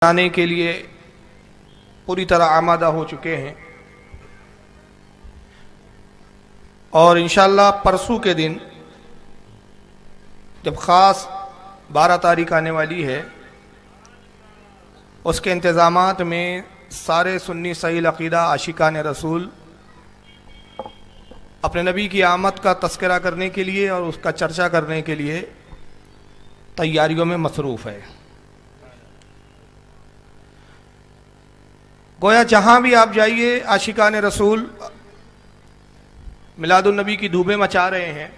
آنے کے لیے پوری طرح آمادہ ہو چکے ہیں، اور انشاءاللہ پرسوں کے دن جب خاص 12 تاریخ آنے والی ہے، اس کے انتظامات میں سارے سنی صحیح العقیدہ عاشقان رسول اپنے نبی کی آمد کا تذکرہ کرنے کے لیے اور اس کا چرچا کرنے کے لیے تیاریوں میں مصروف ہے۔ گویا جہاں بھی آپ جائیے عاشقان رسول میلاد النبی کی دھومیں مچا رہے ہیں،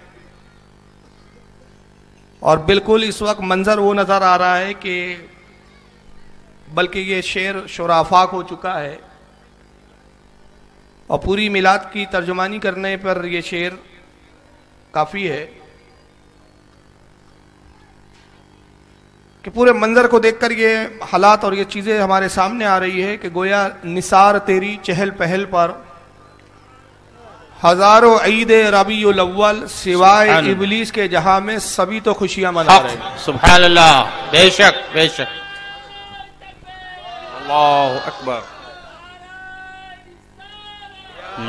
اور بالکل اس وقت منظر وہ نظر آ رہا ہے کہ بلکہ یہ شعر شعرافاق ہو چکا ہے، اور پوری میلاد کی ترجمانی کرنے پر یہ شعر کافی ہے کہ پورے منظر کو دیکھ کر یہ حالات اور یہ چیزیں ہمارے سامنے آ رہی ہے کہ گویا نثار تیری چہل پہل پر ہزاروں عید ربیع الاول سوائے ابلیس کے جہاں میں سبھی تو خوشیاں منا رہے ہیں۔ سبحان اللہ، بے شک بے شک، اللہ اکبر،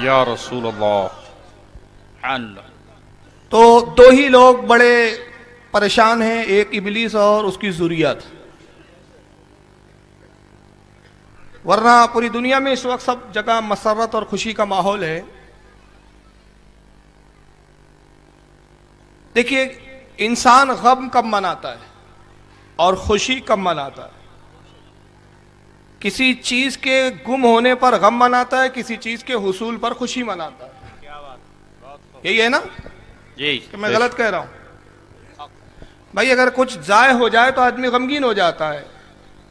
یا رسول اللہ، سبحان اللہ۔ تو دو ہی لوگ بڑے پریشان ہیں، ایک ابلیس اور اس کی ذریت، ورنہ پوری دنیا میں اس وقت سب جگہ مسرت اور خوشی کا ماحول ہے۔ دیکھیے انسان غم کب مناتا ہے اور خوشی کب مناتا ہے؟ کسی چیز کے گم ہونے پر غم مناتا ہے، کسی چیز کے حصول پر خوشی مناتا ہے۔ یہی ہے نا جی، کہ میں غلط کہہ رہا ہوں؟ بھائی اگر کچھ ضائع ہو جائے تو آدمی غمگین ہو جاتا ہے،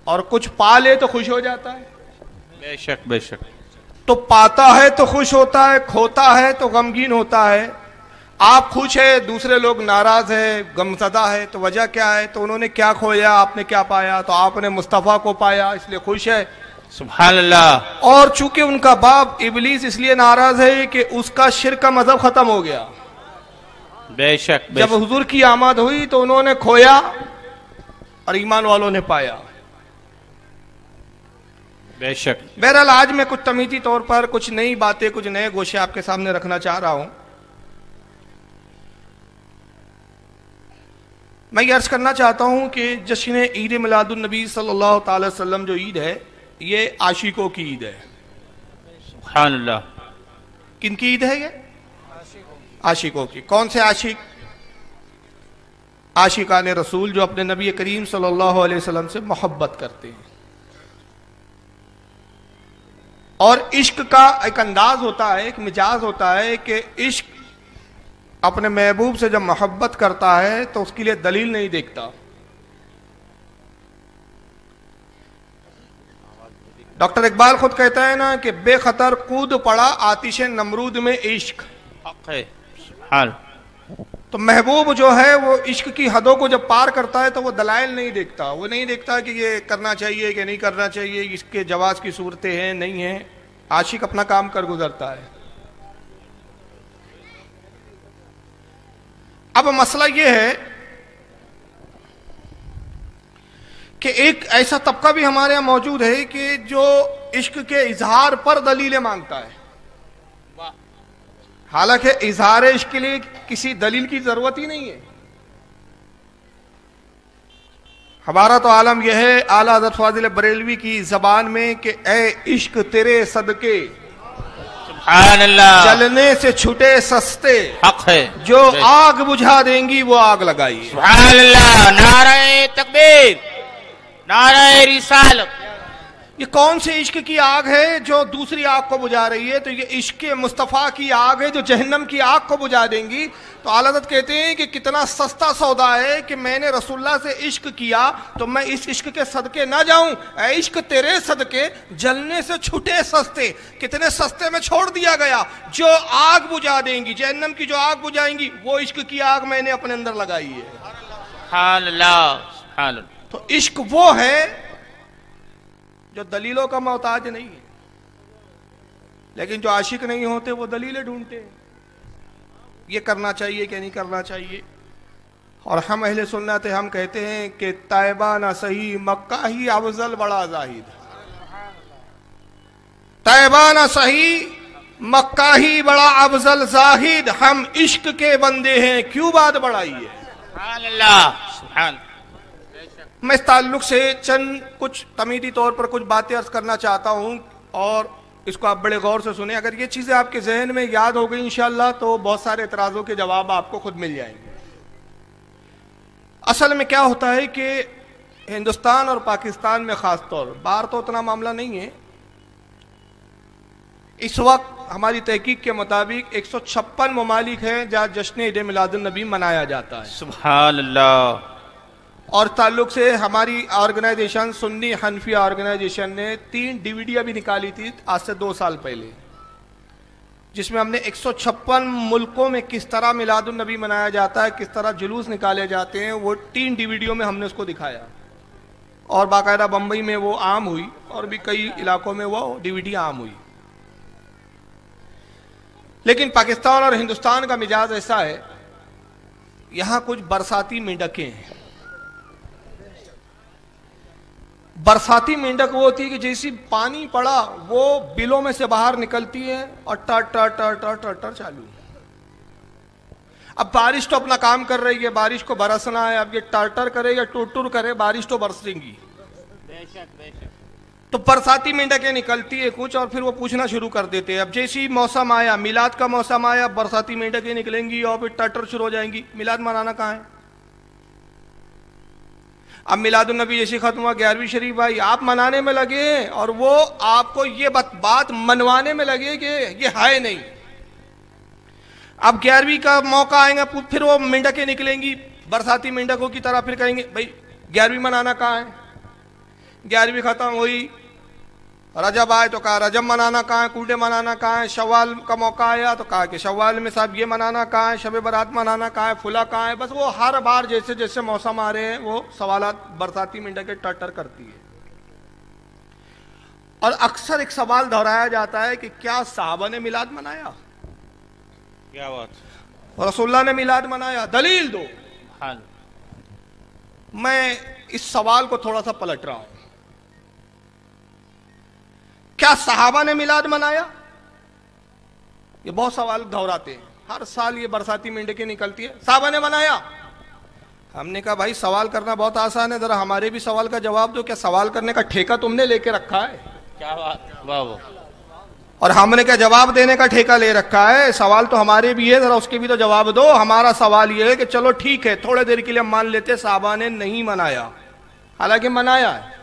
اور کچھ پا لے تو خوش ہو جاتا ہے۔ بے شک بے شک۔ تو پاتا ہے تو خوش ہوتا ہے، کھوتا ہے تو غمگین ہوتا ہے۔ آپ خوش ہیں، دوسرے لوگ ناراض ہیں، غمزدہ ہے، تو وجہ کیا ہے؟ تو انہوں نے کیا کھویا، آپ نے کیا پایا؟ تو آپ نے مصطفیٰ کو پایا اس لیے خوش ہے، سبحان اللہ۔ اور چونکہ ان کا باپ ابلیس اس لیے ناراض ہے کہ اس کا شرک کا مذہب ختم ہو گیا۔ بے شک بے جب شک، حضور کی آمد ہوئی تو انہوں نے کھویا اور ایمان والوں نے پایا۔ بے شک۔ بہرحال آج میں کچھ تمیزی طور پر کچھ نئی باتیں، کچھ نئے گوشے آپ کے سامنے رکھنا چاہ رہا ہوں۔ میں یہ عرض کرنا چاہتا ہوں کہ جشن عید میلاد النبی صلی اللہ تعالی وسلم جو عید ہے، یہ عاشقوں کی عید ہے۔ سبحان اللہ۔ کن کی عید ہے یہ؟ عاشقوں کی۔ کون سے عاشق؟ عاشقان رسول جو اپنے نبی کریم صلی اللہ علیہ وسلم سے محبت کرتے ہیں۔ اور عشق کا ایک انداز ہوتا ہے، ایک مزاج ہوتا ہے کہ عشق اپنے محبوب سے جب محبت کرتا ہے تو اس کے لیے دلیل نہیں دیکھتا۔ ڈاکٹر اقبال خود کہتا ہے نا کہ بے خطر کود پڑا آتش نمرود میں عشق۔ حق ہے، سبحان۔ تو محبوب جو ہے وہ عشق کی حدوں کو جب پار کرتا ہے تو وہ دلائل نہیں دیکھتا، وہ نہیں دیکھتا کہ یہ کرنا چاہیے کہ نہیں کرنا چاہیے، اس کے جواز کی صورتیں ہیں نہیں ہیں۔ عاشق اپنا کام کر گزرتا ہے۔ اب مسئلہ یہ ہے کہ ایک ایسا طبقہ بھی ہمارے یہاں موجود ہے کہ جو عشق کے اظہار پر دلیلیں مانگتا ہے، حالانکہ اظہار عشق کے لیے کسی دلیل کی ضرورت ہی نہیں ہے۔ ہمارا تو عالم یہ ہے اعلیٰ حضرت فاضل بریلوی کی زبان میں کہ اے عشق تیرے صدقے سبحان اللہ، جلنے سے چھٹے سستے، حق ہے، جو آگ بجھا دیں گی وہ آگ لگائیے۔ سبحان اللہ۔ نعرہ تکبیر، نعرہ رسالت۔ یہ کون سے عشق کی آگ ہے جو دوسری آگ کو بجھا رہی ہے؟ تو یہ عشق مصطفیٰ کی آگ ہے جو جہنم کی آگ کو بجھا دیں گی۔ تو اعلیٰ حضرت کہتے ہیں کہ کتنا سستا سودا ہے کہ میں نے رسول اللہ سے عشق کیا تو میں اس عشق کے صدقے نہ جاؤں۔ اے عشق تیرے صدقے جلنے سے چھٹے سستے، کتنے سستے میں چھوڑ دیا گیا، جو آگ بجھا دیں گی، جہنم کی جو آگ بجھائیں گی وہ عشق کی آگ میں نے اپنے اندر لگائی ہے۔ سبحان اللہ، سبحان اللہ۔ تو عشق وہ ہے جو دلیلوں کا محتاج نہیں ہے، لیکن جو عاشق نہیں ہوتے وہ دلیلیں ڈھونڈتے ہیں، یہ کرنا چاہیے کہ نہیں کرنا چاہیے۔ اور ہم اہل سنت ہم کہتے ہیں کہ طیبہ نہ صحیح مکہ ہی افضل بڑا زاہد. طیبہ نہ صحیح مکہ ہی بڑا افضل زاہد. ہم عشق کے بندے ہیں کیوں بات بڑھائی ہے. سبحان اللہ سبحان. میں اس تعلق سے چند کچھ تمیدی طور پر کچھ باتیں عرض کرنا چاہتا ہوں اور اس کو آپ بڑے غور سے سنیں. اگر یہ چیزیں آپ کے ذہن میں یاد ہو گئی انشاءاللہ تو بہت سارے اعتراضوں کے جواب آپ کو خود مل جائیں گے. اصل میں کیا ہوتا ہے کہ ہندوستان اور پاکستان میں خاص طور باہر تو اتنا معاملہ نہیں ہے. اس وقت ہماری تحقیق کے مطابق 156 ممالک ہیں جہاں جشن عید میلاد النبی منایا جاتا ہے. سبحان اللہ. اور تعلق سے ہماری آرگنائزیشن سنی حنفیہ آرگنائزیشن نے 3 ڈیویڈیاں بھی نکالی تھی آج سے 2 سال پہلے، جس میں ہم نے 156 ملکوں میں کس طرح میلاد النبی منایا جاتا ہے، کس طرح جلوس نکالے جاتے ہیں، وہ 3 ڈیویڈیوں میں ہم نے اس کو دکھایا. اور باقاعدہ بمبئی میں وہ عام ہوئی اور بھی کئی علاقوں میں وہ ڈیویڈی عام ہوئی. لیکن پاکستان اور ہندوستان کا مزاج ایسا ہے، یہاں کچھ برساتی مینڈکیں ہیں. برساتی مینڈک وہ ہوتی ہے کہ جیسی پانی پڑا وہ بلوں میں سے باہر نکلتی ہے اور ٹر ٹر ٹر ٹر ٹر ٹر چالو. اب بارش تو اپنا کام کر رہی ہے، بارش کو برسنا ہے. اب یہ ٹر ٹر کرے یا ٹور ٹور کرے، بارش تو برسیں گی. بے شک بے شک. تو برساتی مینڈکیں نکلتی ہے کچھ اور پھر وہ پوچھنا شروع کر دیتے ہیں. اب جیسی موسم آیا، میلاد کا موسم آیا، برساتی مینڈکیں نکلیں گی اور پھر ٹر ٹر شروع ہو جائیں گی. میلاد منانا کہاں ہے؟ اب میلاد النبی جیسی ختم ہوا، 11ویں شریف آئی، آپ منانے میں لگے اور وہ آپ کو یہ بات منوانے میں لگے کہ یہ ہے نہیں. اب 11ویں کا موقع آئے گا پھر وہ مینڈکیں نکلیں گی برساتی مینڈکوں کی طرح. پھر کہیں گے بھائی 11ویں منانا کہاں ہے؟ 11ویں ختم ہوئی، رجب آئے تو کہا رجب منانا کہاں ہے، کوڈے منانا کہاں ہے. شوال کا موقع آیا تو کہا کہ شوال میں صاحب یہ منانا کہاں ہے، شب برات منانا کہاں ہے، فلا کہاں ہے. بس وہ ہر بار جیسے جیسے موسم آ رہے ہیں وہ سوالات برساتی مینڈکیں ٹر ٹر کرتی ہے. اور اکثر ایک سوال دہرایا جاتا ہے کہ کیا صحابہ نے میلاد منایا؟ کیا بات. رسول اللہ نے میلاد منایا، دلیل دو. میں اس سوال کو تھوڑا سا پلٹ رہا ہوں. کیا صحابہ نے میلاد منایا؟ یہ بہت سوال دہراتے ہیں، ہر سال یہ برساتی مینڈکیں نکلتی ہے، صحابہ نے منایا. ہم نے کہا بھائی سوال کرنا بہت آسان ہے، ذرا ہمارے بھی سوال کا جواب دو. کیا سوال کرنے کا ٹھیکہ تم نے لے کے رکھا ہے؟ کیا بات. واہ واہ. اور ہم نے کیا جواب دینے کا ٹھیکہ لے رکھا ہے؟ سوال تو ہمارے بھی ہے، ذرا اس کے بھی تو جواب دو. ہمارا سوال یہ ہے کہ چلو ٹھیک ہے تھوڑے دیر کے لیے ہم مان لیتے صحابہ نے نہیں منایا، حالانکہ منایا ہے،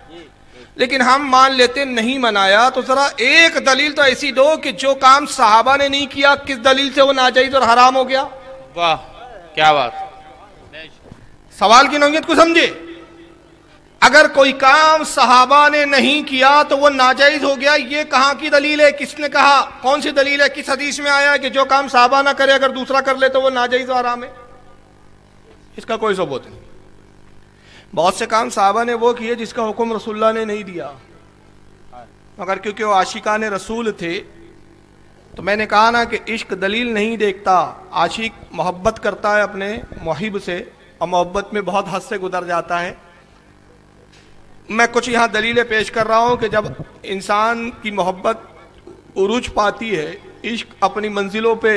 لیکن ہم مان لیتے نہیں منایا. تو ذرا ایک دلیل تو ایسی دو کہ جو کام صحابہ نے نہیں کیا کس دلیل سے وہ ناجائز اور حرام ہو گیا. واہ کیا بات. سوال کی نوعیت کو سمجھے. اگر کوئی کام صحابہ نے نہیں کیا تو وہ ناجائز ہو گیا، یہ کہاں کی دلیل ہے؟ کس نے کہا؟ کون سی دلیل ہے؟ کس حدیث میں آیا ہے کہ جو کام صحابہ نہ کرے اگر دوسرا کر لے تو وہ ناجائز و حرام ہے؟ اس کا کوئی ثبوت نہیں. بہت سے کام صحابہ نے وہ کیے جس کا حکم رسول اللہ نے نہیں دیا، مگر کیونکہ وہ عاشقان رسول تھے. تو میں نے کہا نا کہ عشق دلیل نہیں دیکھتا. عاشق محبت کرتا ہے اپنے محب سے اور محبت میں بہت حد سے گزر جاتا ہے. میں کچھ یہاں دلیلیں پیش کر رہا ہوں کہ جب انسان کی محبت عروج پاتی ہے، عشق اپنی منزلوں پہ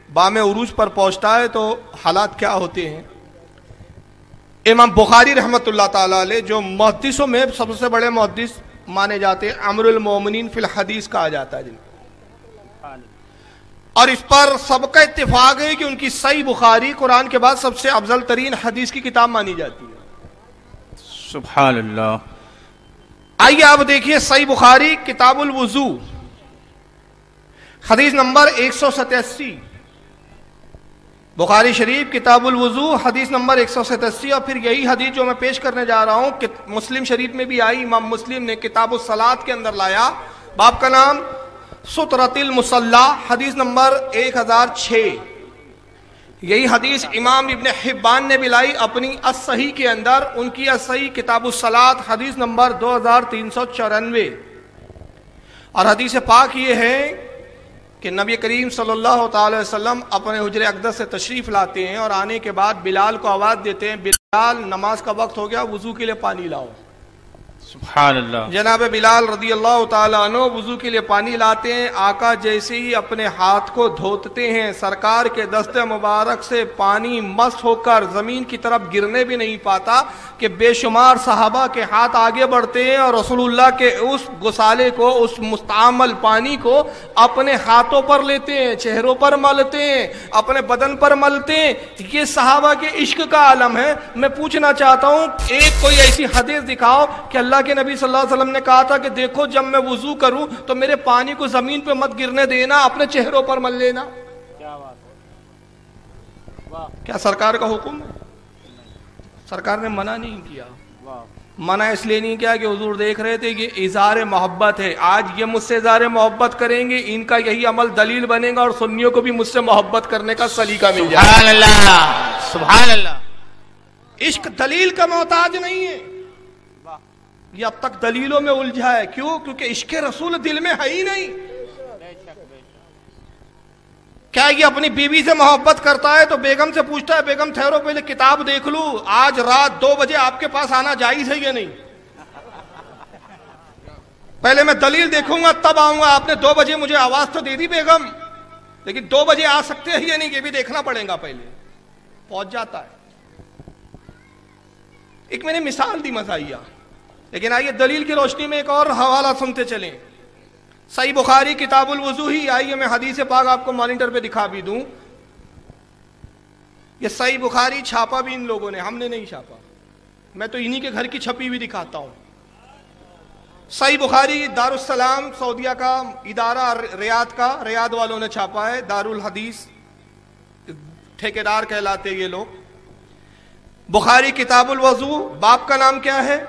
بام عروج پر پہنچتا ہے تو حالات کیا ہوتے ہیں. امام بخاری رحمۃ اللہ تعالیٰ علیہ جو محدثوں میں سب سے بڑے محدث مانے جاتے ہیں، امر المومنین فی الحدیث کہا جاتا ہے جن کو، اور اس پر سب کا اتفاق ہے کہ ان کی صحیح بخاری قرآن کے بعد سب سے افضل ترین حدیث کی کتاب مانی جاتی ہے. سبحان اللہ. آئیے آپ دیکھیے صحیح بخاری کتاب الوضو حدیث نمبر 187. بخاری شریف کتاب الوضو حدیث نمبر 187. اور پھر یہی حدیث جو میں پیش کرنے جا رہا ہوں کہ مسلم شریف میں بھی آئی، امام مسلم نے کتاب الصلاۃ کے اندر لایا. باب کا نام سترۃ المصلی، حدیث نمبر 1006. یہی حدیث امام ابن حبان نے بھی لائی اپنی الصحیح کے اندر، ان کی الصحیح کتاب الصلاۃ حدیث نمبر 2394. اور حدیث پاک یہ ہے کہ نبی کریم صلی اللہ تعالی وسلم اپنے حجر اقدس سے تشریف لاتے ہیں اور آنے کے بعد بلال کو آواز دیتے ہیں، بلال نماز کا وقت ہو گیا، وضو کے لیے پانی لاؤ۔ سبحان اللہ۔ جناب بلال رضی اللہ تعالیٰ عنہ وضو کے لیے پانی لاتے ہیں، آقا جیسے ہی اپنے ہاتھ کو دھوتے ہیں سرکار کے دست مبارک سے پانی مس ہو کر زمین کی طرف گرنے بھی نہیں پاتا کہ بے شمار صحابہ کے ہاتھ آگے بڑھتے ہیں اور رسول اللہ کے اس غسالے کو، اس مستعمل پانی کو اپنے ہاتھوں پر لیتے ہیں، چہروں پر ملتے ہیں، اپنے بدن پر ملتے ہیں۔ یہ صحابہ کے عشق کا عالم ہے۔ میں پوچھنا چاہتا ہوں، ایک کوئی ایسی حدیث دکھاؤ کہ اللہ کے نبی صلی اللہ علیہ وسلم نے کہا تھا کہ دیکھو جب میں وضو کروں تو میرے پانی کو زمین پہ مت گرنے دینا، اپنے چہروں پر مل لینا۔ کیا سرکار کا حکم ہے؟ سرکار نے منع نہیں کیا۔ منع اس لیے نہیں کیا کہ حضور دیکھ رہے تھے کہ اظہار محبت ہے، آج یہ مجھ سے اظہار محبت کریں گے، ان کا یہی عمل دلیل بنے گا اور سنیوں کو بھی مجھ سے محبت کرنے کا سلیقہ مل جائے۔ سبحان اللہ، سبحان اللہ۔ عشق دلیل کا محتاج نہیں ہے، یہ اب تک دلیلوں میں الجھا ہے۔ کیوں؟ کیونکہ عشق رسول دل میں ہے ہی نہیں۔ کیا یہ اپنی بیوی سے محبت کرتا ہے تو بیگم سے پوچھتا ہے بیگم ٹھہرو پہلے کتاب دیکھ لوں، آج رات 2 بجے آپ کے پاس آنا جائز ہے یا نہیں؟ پہلے میں دلیل دیکھوں گا تب آؤں گا، آپ نے 2 بجے مجھے آواز تو دے دی بیگم، لیکن 2 بجے آ سکتے ہیں یا نہیں یہ بھی دیکھنا پڑے گا۔ پہلے پہنچ جاتا ہے۔ ایک میں نے مثال دی مزاحیہ، لیکن آئیے دلیل کی روشنی میں ایک اور حوالہ سنتے چلیں۔ صحیح بخاری کتاب الوضو ہی، آئیے میں حدیث پاک آپ کو مانیٹر پہ دکھا بھی دوں۔ یہ صحیح بخاری چھاپا بھی ان لوگوں نے، ہم نے نہیں چھاپا، میں تو انہی کے گھر کی چھپی بھی دکھاتا ہوں۔ صحیح بخاری دارالسلام سعودیہ کا ادارہ ریاض کا، ریاض والوں نے چھاپا ہے، دارالحدیث ٹھیکیدار کہلاتے یہ لوگ۔ بخاری کتاب الوضو، باب کا نام کیا ہے؟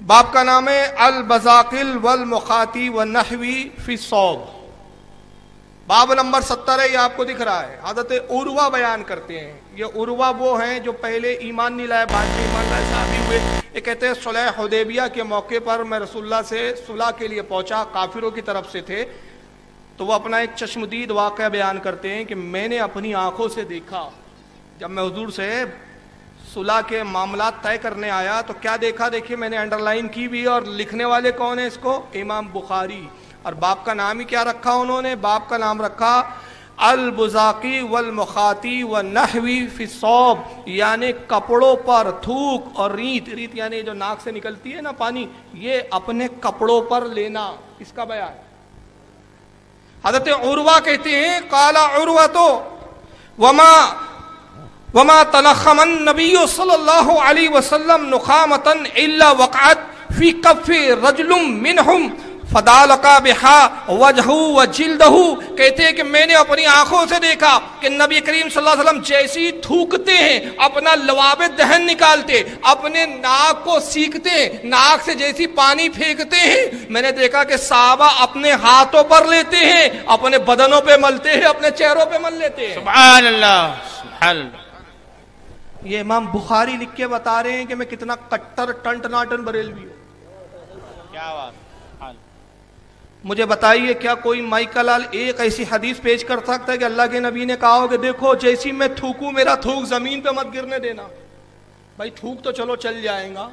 باب کا نام ہے البزاقل والمخاطی والنحوی فی الصوب۔ باب نمبر 70 ہے، یہ آپ کو دکھ رہا ہے۔ حضرت عروہ بیان کرتے ہیں، یہ عروہ وہ ہیں جو پہلے ایمان نہیں لائے بعد میں ایمان لائے صحابی ہوئے۔ یہ کہتے ہیں صلح حدیبیہ کے موقع پر میں رسول اللہ سے صلح کے لیے پہنچا، کافروں کی طرف سے تھے، تو وہ اپنا ایک چشمدید واقعہ بیان کرتے ہیں کہ میں نے اپنی آنکھوں سے دیکھا جب میں حضور سے صلح کے معاملات طے کرنے آیا تو کیا دیکھا، دیکھیے میں نے انڈر لائن کی بھی، اور لکھنے والے کون ہیں اس کو؟ امام بخاری۔ اور باپ کا نام ہی کیا رکھا انہوں نے؟ باپ کا نام رکھا البزاقی والمخاطی والنحوی فی الصوب، یعنی کپڑوں پر تھوک اور ریت، ریت یعنی جو ناک سے نکلتی ہے نا پانی، یہ اپنے کپڑوں پر لینا، اس کا بیان۔ حضرت عروہ کہتے ہیں قال عروہ وما تنخم النبی صلی اللہ علیہ وسلم نخامتا الا وقعت فی کف رجل منہم فدالقا بہا وجہہ وجلدہ۔ کہتے ہیں کہ میں نے اپنی آنکھوں سے دیکھا کہ نبی کریم صلی اللہ علیہ وسلم جیسی تھوکتے ہیں، اپنا لواب دہن نکالتے، اپنے ناک کو سیکھتے ہیں، ناک سے جیسی پانی پھینکتے ہیں، میں نے دیکھا کہ صحابہ اپنے ہاتھوں پر لیتے ہیں، اپنے بدنوں پہ ملتے ہیں، اپنے چہروں پہ مل لیتے ہیں۔ سبحان اللہ، سبحان اللہ۔ یہ امام بخاری لکھ کے بتا رہے ہیں کہ میں کتنا کٹر ٹنٹ ناٹن بریلوی ہوں۔ کیا بات۔ مجھے بتائیے کیا کوئی مائیکل لال ایک ایسی حدیث پیش کر سکتا ہے کہ اللہ کے نبی نے کہا ہو کہ دیکھو جیسی میں تھوکوں میرا تھوک زمین پہ مت گرنے دینا؟ بھائی تھوک تو چلو چل جائیں گا،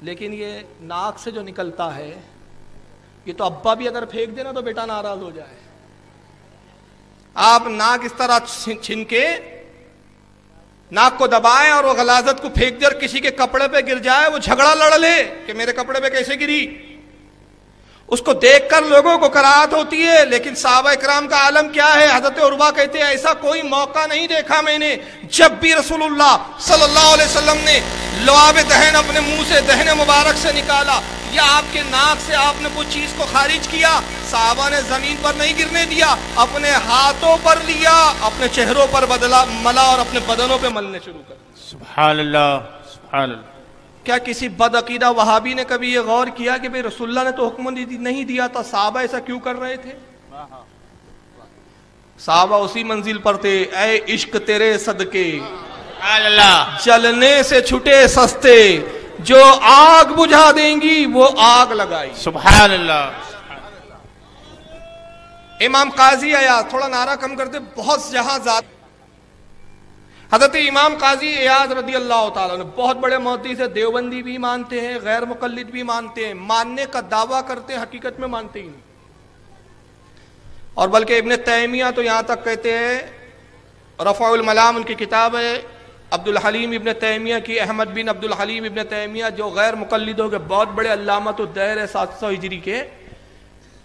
لیکن یہ ناک سے جو نکلتا ہے یہ تو ابا بھی اگر پھینک دینا تو بیٹا ناراض ہو جائے۔ آپ ناک اس طرح چھن کے ناک کو دبائیں اور وہ غلاظت کو پھینک دے اور کسی کے کپڑے پہ گر جائے، وہ جھگڑا لڑ لے کہ میرے کپڑے پہ کیسے گری، اس کو دیکھ کر لوگوں کو کراہت ہوتی ہے، لیکن صحابہ اکرام کا عالم کیا ہے؟ حضرت عروہ کہتے ہیں ایسا کوئی موقع نہیں دیکھا میں نے جب بھی رسول اللہ صلی اللہ علیہ وسلم نے لعاب دہن اپنے منہ سے، دہن مبارک سے نکالا یا آپ کے ناک سے آپ نے کوئی چیز کو خارج کیا، صحابہ نے زمین پر نہیں گرنے دیا، اپنے ہاتھوں پر لیا، اپنے چہروں پر بدلا ملا اور اپنے بدنوں پہ ملنے شروع کر دیا۔ سبحان اللہ، سبحان اللہ۔ کیا کسی بد عقیدہ وہابی نے کبھی یہ غور کیا کہ بھئی رسول اللہ نے تو حکم نہیں دیا تھا، صحابہ ایسا کیوں کر رہے تھے؟ صحابہ اسی منزل پر تھے، اے عشق تیرے صدقے جلنے سے چھٹے سستے، جو آگ بجھا دیں گی وہ آگ لگائی۔ سبحان اللہ۔ امام قاضی ایاز، تھوڑا نعرہ کم کرتے، بہت جہاں ذات، حضرت امام قاضی ایاز رضی اللہ تعالیٰ نے بہت بڑے محدث ہے، دیوبندی بھی مانتے ہیں، غیر مقلد بھی مانتے ہیں، ماننے کا دعویٰ کرتے ہیں، حقیقت میں مانتے ہی نہیں. اور بلکہ ابن تیمیہ تو یہاں تک کہتے ہیں، رفع الملام ان کی کتاب ہے، عبد الحلیم ابن تیمیہ کی، احمد بن عبد الحلیم ابن تیمیہ جو غیر مقلدوں کے بہت بڑے علامۃ الدہر ہے 700 ہجری کے،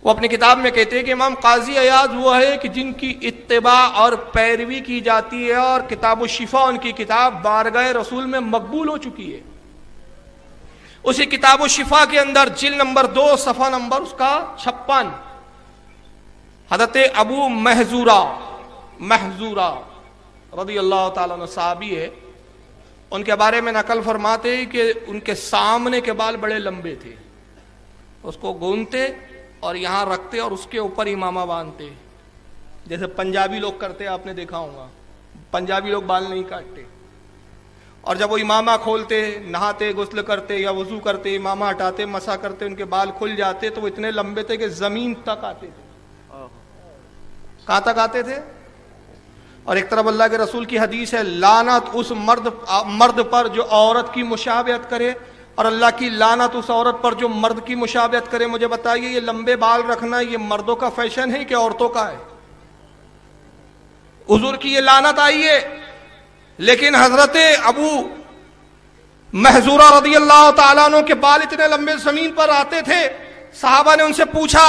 وہ اپنی کتاب میں کہتے ہیں کہ امام قاضی ایاز وہ ہے کہ جن کی اتباع اور پیروی کی جاتی ہے، اور کتاب الشفا ان کی کتاب بارگاہ رسول میں مقبول ہو چکی ہے. اسی کتاب الشفا کے اندر جلد نمبر 2 صفحہ نمبر اس کا 56 حضرت ابو محذورہ رضی اللہ تعالیٰ عنہ صحابی ہے، ان کے بارے میں نقل فرماتے ہیں کہ ان کے سامنے کے بال بڑے لمبے تھے، اس کو گونتے اور یہاں رکھتے اور اس کے اوپر امامہ باندھتے، جیسے پنجابی لوگ کرتے، آپ نے دیکھا ہوگا پنجابی لوگ بال نہیں کاٹتے، اور جب وہ امامہ کھولتے، نہاتے، غسل کرتے یا وضو کرتے، امامہ ہٹاتے، مسح کرتے، ان کے بال کھل جاتے تو وہ اتنے لمبے تھے کہ زمین تک آتے تھے. کہاں تک آتے تھے؟ اور ایک طرف اللہ کے رسول کی حدیث ہے، لعنت اس مرد پر جو عورت کی مشابہت کرے، اور اللہ کی لعنت اس عورت پر جو مرد کی مشابہت کرے. مجھے بتائیے یہ لمبے بال رکھنا یہ مردوں کا فیشن ہے کہ عورتوں کا ہے؟ حضور کی یہ لعنت آئی ہے. لیکن حضرت ابو محذورہ رضی اللہ تعالیٰ عنہ کے بال اتنے لمبے زمین پر آتے تھے، صحابہ نے ان سے پوچھا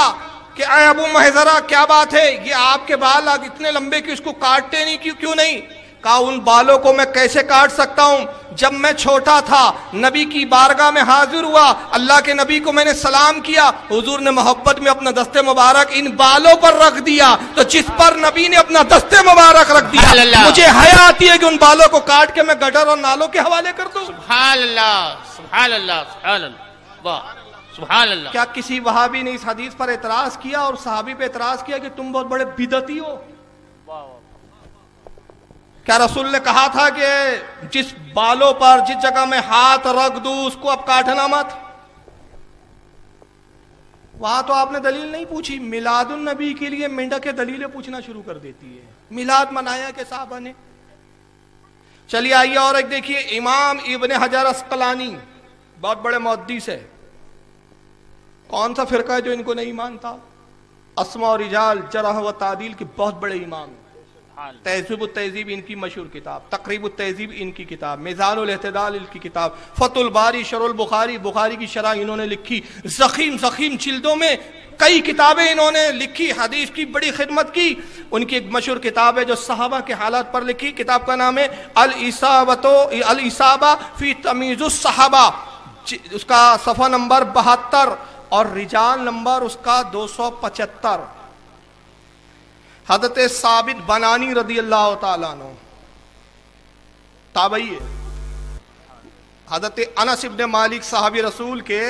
کہ اے ابو محذورہ کیا بات ہے، یہ آپ کے بال اتنے لمبے کہ اس کو کاٹتے نہیں، کیوں نہیں؟ کہا ان بالوں کو میں کیسے کاٹ سکتا ہوں، جب میں چھوٹا تھا نبی کی بارگاہ میں حاضر ہوا، اللہ کے نبی کو میں نے سلام کیا، حضور نے محبت میں اپنا دست مبارک ان بالوں پر رکھ دیا، تو جس پر نبی نے اپنا دست مبارک رکھ دیا مجھے حیا آتی ہے کہ ان بالوں کو کاٹ کے میں گٹر اور نالوں کے حوالے کر دوں. سبحان اللہ سبحان اللہ سبحان اللہ سبحان اللہ. کیا کسی وہابی نے اس حدیث پر اعتراض کیا اور صحابی پہ اعتراض کیا کہ تم بہت بڑے بدعتی ہو؟ کیا رسول نے کہا تھا کہ جس بالوں پر جس جگہ میں ہاتھ رکھ دوں اس کو اب کاٹنا مت؟ وہاں تو آپ نے دلیل نہیں پوچھی. میلاد النبی کے لیے مینڈک دلیلیں پوچھنا شروع کر دیتی ہے. میلاد منایا کہ صحابہ نے؟ چلیے آئیے اور ایک دیکھیے، امام ابن حجر اسقلانی بہت بڑے محدث ہے. کون سا فرقہ ہے جو ان کو نہیں مانتا؟ اسماء و رجال، جرح و تعدیل کے بہت بڑے امام. تہذیب التہذیب ان کی مشہور کتاب، تقریب التہذیب ان کی کتاب، میزان الاعتدال ان کی کتاب، فتح الباری، شرح البخاری، بخاری کی شرح انہوں نے لکھی، زخیم جلدوں میں کئی کتابیں انہوں نے لکھی، حدیث کی بڑی خدمت کی. ان کی ایک مشہور کتاب ہے جو صحابہ کے حالات پر لکھی، کتاب کا نام ہے الاصابہ فی تمییز الصحابہ، اس کا صفحہ نمبر 72 اور رجال نمبر اس کا 275. حضرت ثابت بنانی رضی اللہ تعالیٰ عنہ تابعی ہے. حضرت انس ابن مالک صحابی رسول کے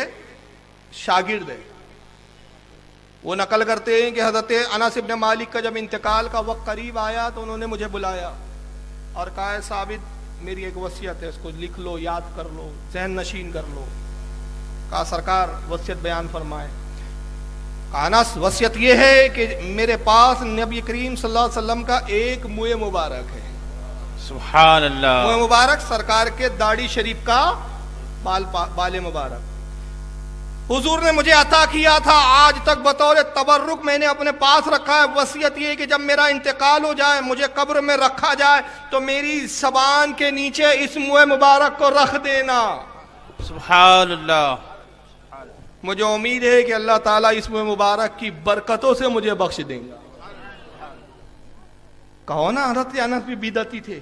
شاگرد ہے. وہ نقل کرتے ہیں کہ حضرت انس ابن مالک کا جب انتقال کا وقت قریب آیا تو انہوں نے مجھے بلایا اور کہا ثابت میری ایک وصیت ہے، اس کو لکھ لو، یاد کر لو، ذہن نشین کر لو. کہا سرکار وصیت بیان فرمائے. کہا انس وصیت یہ ہے کہ میرے پاس نبی کریم صلی اللہ علیہ وسلم کا ایک منہ مبارک ہے. سبحان اللہ. منہ مبارک سرکار کے داڑھی شریف کا بال مبارک حضور نے مجھے عطا کیا تھا، آج تک بطور تبرک میں نے اپنے پاس رکھا ہے. وصیت یہ کہ جب میرا انتقال ہو جائے، مجھے قبر میں رکھا جائے تو میری زبان کے نیچے اس منہ مبارک کو رکھ دینا. سبحان اللہ. مجھے امید ہے کہ اللہ تعالیٰ اس منہ مبارک کی برکتوں سے مجھے بخش دیں گا. کہو نا حضرت انس بھی بدعتی تھے،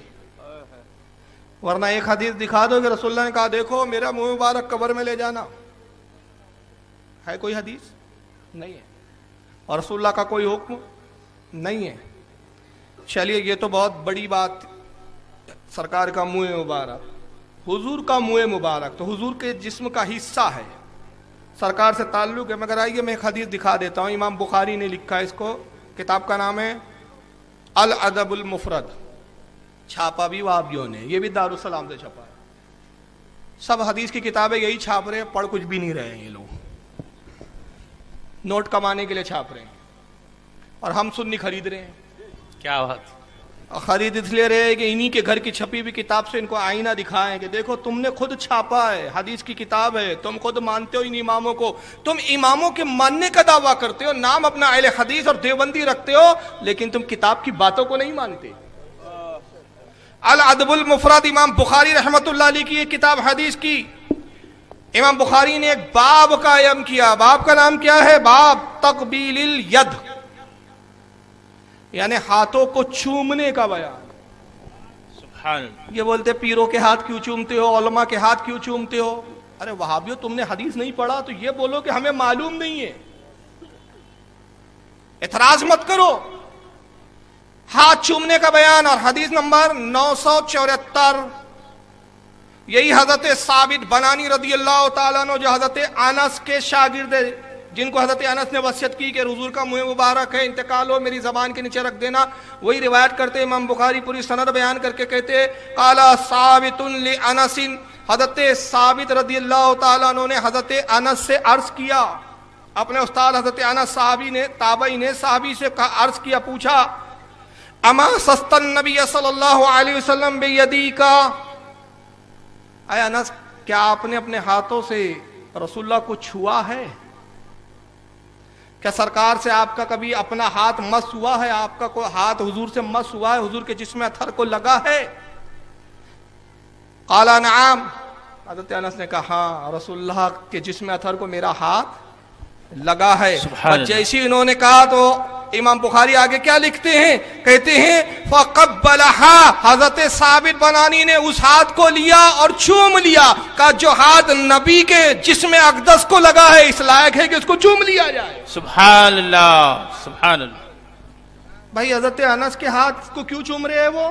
ورنہ ایک حدیث دکھا دو کہ رسول اللہ نے کہا دیکھو میرا منہ مبارک قبر میں لے جانا. ہے کوئی حدیث؟ نہیں ہے. اور رسول اللہ کا کوئی حکم نہیں ہے. چلیے یہ تو بہت بڑی بات، سرکار کا منہ مبارک، حضور کا منہ مبارک تو حضور کے جسم کا حصہ ہے، سرکار سے تعلق ہے. مگر آئیے میں ایک حدیث دکھا دیتا ہوں، امام بخاری نے لکھا ہے اس کو، کتاب کا نام ہے الادب المفرد، چھاپا بھی وہابیوں نے، یہ بھی دارالسلام سے چھپا ہے. سب حدیث کی کتابیں یہی چھاپ رہے ہیں، پڑھ کچھ بھی نہیں رہے ہیں یہ لوگ، نوٹ کمانے کے لیے چھاپ رہے ہیں. اور ہم سنی خرید رہے ہیں. کیا بات. خرید اس لیے رہے کہ انہی کے گھر کی چھپی ہوئی کتاب سے ان کو آئینہ دکھائیں کہ دیکھو تم نے خود چھاپا ہے, حدیث کی کتاب ہے, تم خود مانتے ہو ان اماموں کو, تم اماموں کے ماننے کا دعویٰ کرتے ہو, نام اپنا اہل حدیث اور دیوبندی رکھتے ہو, لیکن تم کتاب کی باتوں کو نہیں مانتے. الادب المفرد امام بخاری رحمۃ اللہ علیہ کی ایک کتاب حدیث کی, امام بخاری نے ایک باب قائم کیا. باب کا نام کیا ہے؟ باب تقبیل الید, یعنی ہاتھوں کو چومنے کا بیان. سبحان. یہ بولتے پیروں کے ہاتھ کیوں چومتے ہو, علماء کے ہاتھ کیوں چومتے ہو؟ ارے وہابیو تم نے حدیث نہیں پڑھا تو یہ بولو کہ ہمیں معلوم نہیں ہے, اعتراض مت کرو. ہاتھ چومنے کا بیان. اور حدیث نمبر 974, یہی حضرت ثابت بنانی رضی اللہ تعالیٰ عنہ جو حضرت انس کے شاگرد ہے, جن کو حضرت انس نے وصیت کی کہ حضور کا منہ مبارک ہے, انتقال ہو میری زبان کے نیچے رکھ دینا, وہی روایت کرتے امام بخاری پوری سند بیان کر کے کہتے قال ثابت لانس, حضرت ثابت رضی اللہ تعالیٰ عنہ نے حضرت انس سے عرض کیا, اپنے استاد حضرت انس صحابی نے تابعی نے صحابی سے عرض کیا, پوچھا اما سست النبی صلی اللہ علیہ وسلم بیدی کا, اے انس کیا آپ نے اپنے ہاتھوں سے رسول اللہ کو چھوا ہے؟ کیا سرکار سے آپ کا کبھی اپنا ہاتھ مس ہوا ہے؟ آپ کا کوئی ہاتھ حضور سے مس ہوا ہے, حضور کے جسم اطہر کو لگا ہے؟ قال نعم, حضرت انس نے کہا ہاں رسول اللہ کے جسم اطہر کو میرا ہاتھ لگا ہے. جیسی انہوں نے کہا تو امام بخاری آگے کیا لکھتے ہیں, کہتے ہیں فقبلها, حضرت ثابت بنانی نے اس ہاتھ کو لیا اور چوم لیا. کہا جو ہاتھ نبی کے جسم اقدس کو لگا ہے اس لائق ہے کہ اس کو چوم لیا جائے. سبحان اللہ, سبحان اللہ. بھائی حضرت انس کے ہاتھ کو کیوں چوم رہے ہیں؟ وہ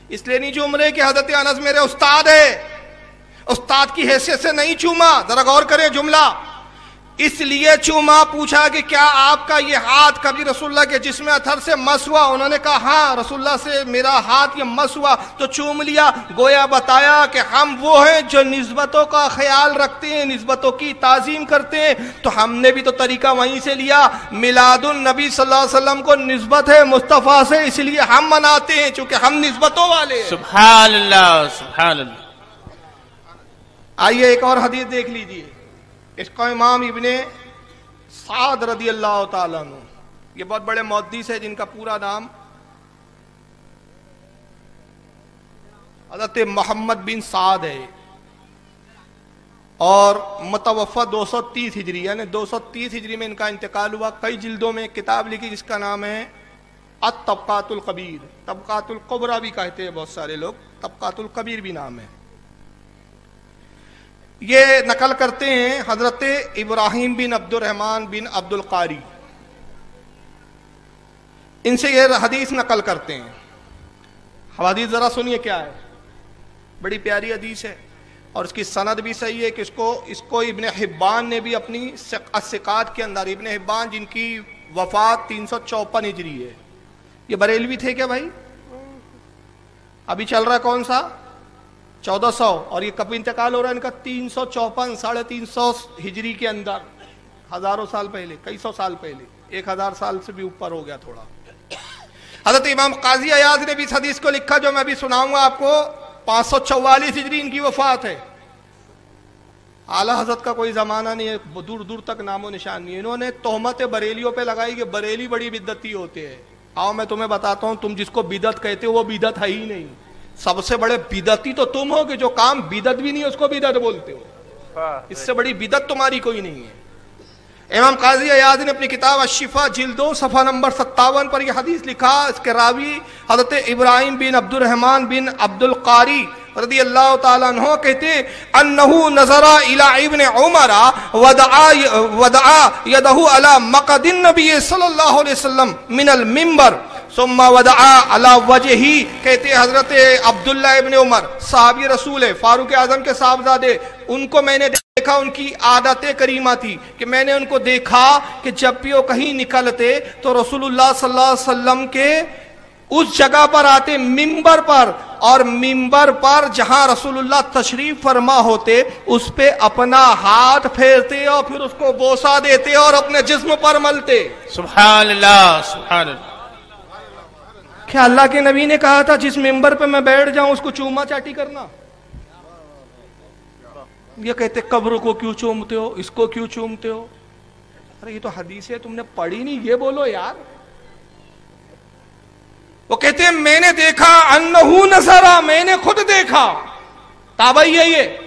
اس لیے نہیں چوم رہے کہ حضرت انس میرے استاد ہے, استاد کی حیثیت سے نہیں چوما. ذرا غور کریں جملہ, اس لیے چوما. پوچھا کہ کیا آپ کا یہ ہاتھ کبھی رسول اللہ کے جسم اطہر سے مس ہوا؟ انہوں نے کہا ہاں رسول اللہ سے میرا ہاتھ یہ مس ہوا, تو چوم لیا. گویا بتایا کہ ہم وہ ہیں جو نسبتوں کا خیال رکھتے ہیں, نسبتوں کی تعظیم کرتے ہیں, تو ہم نے بھی تو طریقہ وہیں سے لیا. میلاد النبی صلی اللہ علیہ وسلم کو نسبت ہے مصطفیٰ سے, اس لیے ہم مناتے ہیں چونکہ ہم نسبتوں والے ہیں. سبحان اللہ, سبحان اللہ. آئیے ایک اور حدیث دیکھ لیجیے. اس کو امام ابن سعد رضی اللہ تعالیٰ عنہ, یہ بہت بڑے محدث ہے جن کا پورا نام حضرت محمد بن سعد ہے, اور متوفہ 230 ہجری, یعنی 230 ہجری میں ان کا انتقال ہوا. کئی جلدوں میں ایک کتاب لکھی جس کا نام ہے الطبقات الکبیر, طبقات الکبریٰ بھی کہتے ہیں بہت سارے لوگ, طبقات الکبیر بھی نام ہے. یہ نقل کرتے ہیں حضرت ابراہیم بن عبد الرحمن بن عبد القاری, ان سے یہ حدیث نقل کرتے ہیں. حدیث ذرا سنیے کیا ہے, بڑی پیاری حدیث ہے, اور اس کی سند بھی صحیح ہے کہ اس کو ابن حبان نے بھی اپنی الثقات کے اندر, ابن حبان جن کی وفات 354 ہجری ہے. یہ بریلوی تھے کیا بھائی؟ ابھی چل رہا ہے کون سا 1400, اور یہ کب انتقال ہو رہا ہے ان کا 354, 350 ہجری کے اندر, ہزاروں سال پہلے, کئی سو سال پہلے, 1000 سال سے بھی اوپر ہو گیا تھوڑا. حضرت امام قاضی عیاض نے بھی اس حدیث کو لکھا جو میں بھی سناؤں گا آپ کو. 544 ہجری ان کی وفات ہے. اعلیٰ حضرت کا کوئی زمانہ نہیں ہے, دور دور تک نام و نشان نہیں ہے. انہوں نے تہمت بریلیوں پہ لگائی کہ بریلی بڑی بدعتی ہوتے ہیں. آؤ میں تمہیں بتاتا ہوں, تم جس کو بدعت کہتے ہو وہ بدعت ہے ہی نہیں. سب سے بڑے بدعتی تو تم ہو کہ جو کام بدعت بھی نہیں اس کو بدعت بولتے ہو. اس سے بڑی بدعت تمہاری کوئی نہیں ہے. امام قاضی عیاض نے اپنی کتاب الشفا جلد 2 صفحہ نمبر 57 پر یہ حدیث لکھا. اس کے راوی حضرت ابراہیم بن عبد الرحمن بن عبد القاری رضی اللہ تعالیٰ عنہ کہتے انہو نظر الی ابن عمر ودعا یدہ علی مقعد النبی صلی اللہ علیہ وسلم من المنبر ثم ودعا علی وجہی. کہتے حضرت عبداللہ ابن عمر صحابی رسول ہے, فاروق اعظم کے صاحبزادے, ان کو میں نے دیکھا, ان کی عادت کریمہ تھی کہ میں نے ان کو دیکھا کہ جب بھی وہ کہیں نکلتے تو رسول اللہ صلی اللہ علیہ وسلم کے اس جگہ پر آتے, منبر پر, اور ممبر پر جہاں رسول اللہ تشریف فرما ہوتے اس پہ اپنا ہاتھ پھیرتے اور پھر اس کو بوسہ دیتے اور اپنے جسم پر ملتے. سبحان اللہ سبحان اللہ. کیا اللہ کے نبی نے کہا تھا جس ممبر پہ میں بیٹھ جاؤں اس کو چوما چاٹی کرنا؟ یہ کہتے قبر کو کیوں چومتے ہو, اس کو کیوں چومتے ہو؟ ارے یہ تو حدیث ہے, تم نے پڑھی نہیں, یہ بولو یار. وہ کہتے ہیں میں نے دیکھا انہو نظرا, میں نے خود دیکھا. تابعی ہے یہ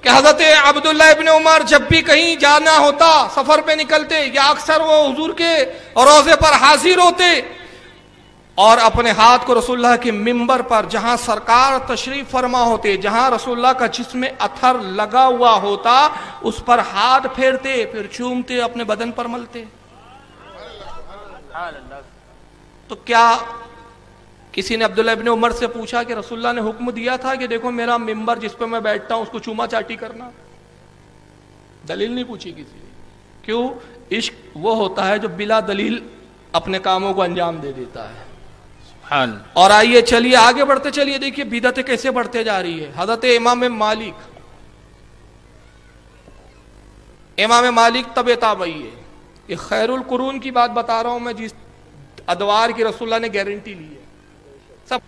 کہ حضرت عبداللہ ابن عمر جب بھی کہیں جانا ہوتا سفر پہ نکلتے یا اکثر وہ حضور کے روضے پر حاضر ہوتے اور اپنے ہاتھ کو رسول اللہ کے ممبر پر جہاں سرکار تشریف فرما ہوتے, جہاں رسول اللہ کا جسم اتھر لگا ہوا ہوتا اس پر ہاتھ پھیرتے, پھر چومتے, اپنے بدن پر ملتے. تو کیا کسی نے عبداللہ ابن عمر سے پوچھا کہ رسول اللہ نے حکم دیا تھا کہ دیکھو میرا ممبر جس پہ میں بیٹھتا ہوں اس کو چوما چاٹی کرنا؟ دلیل نہیں پوچھی کسی نے. کیوں؟ عشق وہ ہوتا ہے جو بلا دلیل اپنے کاموں کو انجام دے دیتا ہے. اور آئیے چلیے آگے بڑھتے چلیے, دیکھیے بدعتیں کیسے بڑھتے جا رہی ہے. حضرت امام مالک طب تابعی ہے. یہ خیر القرون کی بات بتا رہا ہوں میں, جس ادوار کی رسول اللہ نے گارنٹی لی ہے. سب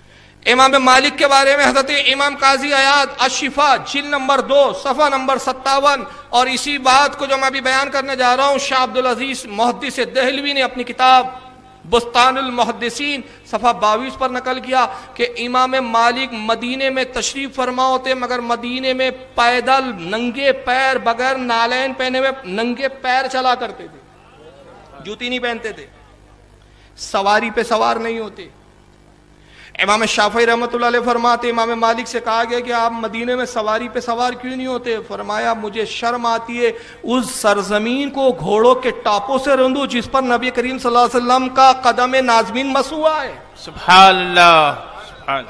امام مالک کے بارے میں حضرت امام قاضی عیاض الشفا جلد نمبر 2 صفحہ نمبر 57, اور اسی بات کو جو میں ابھی بیان کرنے جا رہا ہوں شاہ عبدالعزیز محدث دہلوی نے اپنی کتاب بستان المحدثین صفحہ 22 پر نقل کیا کہ امام مالک مدینے میں تشریف فرما ہوتے مگر مدینے میں پیدل ننگے پیر بغیر نالین پہنے ہوئے ننگے پیر چلا کرتے تھے, جوتی نہیں پہنتے تھے, سواری پہ سوار نہیں ہوتے. امام شافعی رحمۃ اللہ علیہ فرماتے امام مالک سے کہا گیا کہ آپ مدینے میں سواری پہ سوار کیوں نہیں ہوتے؟ فرمایا مجھے شرم آتی ہے اس سرزمین کو گھوڑوں کے ٹاپوں سے رندوں جس پر نبی کریم صلی اللہ علیہ وسلم کا قدم نازمین مسوا ہے. سبحان اللہ سبحان.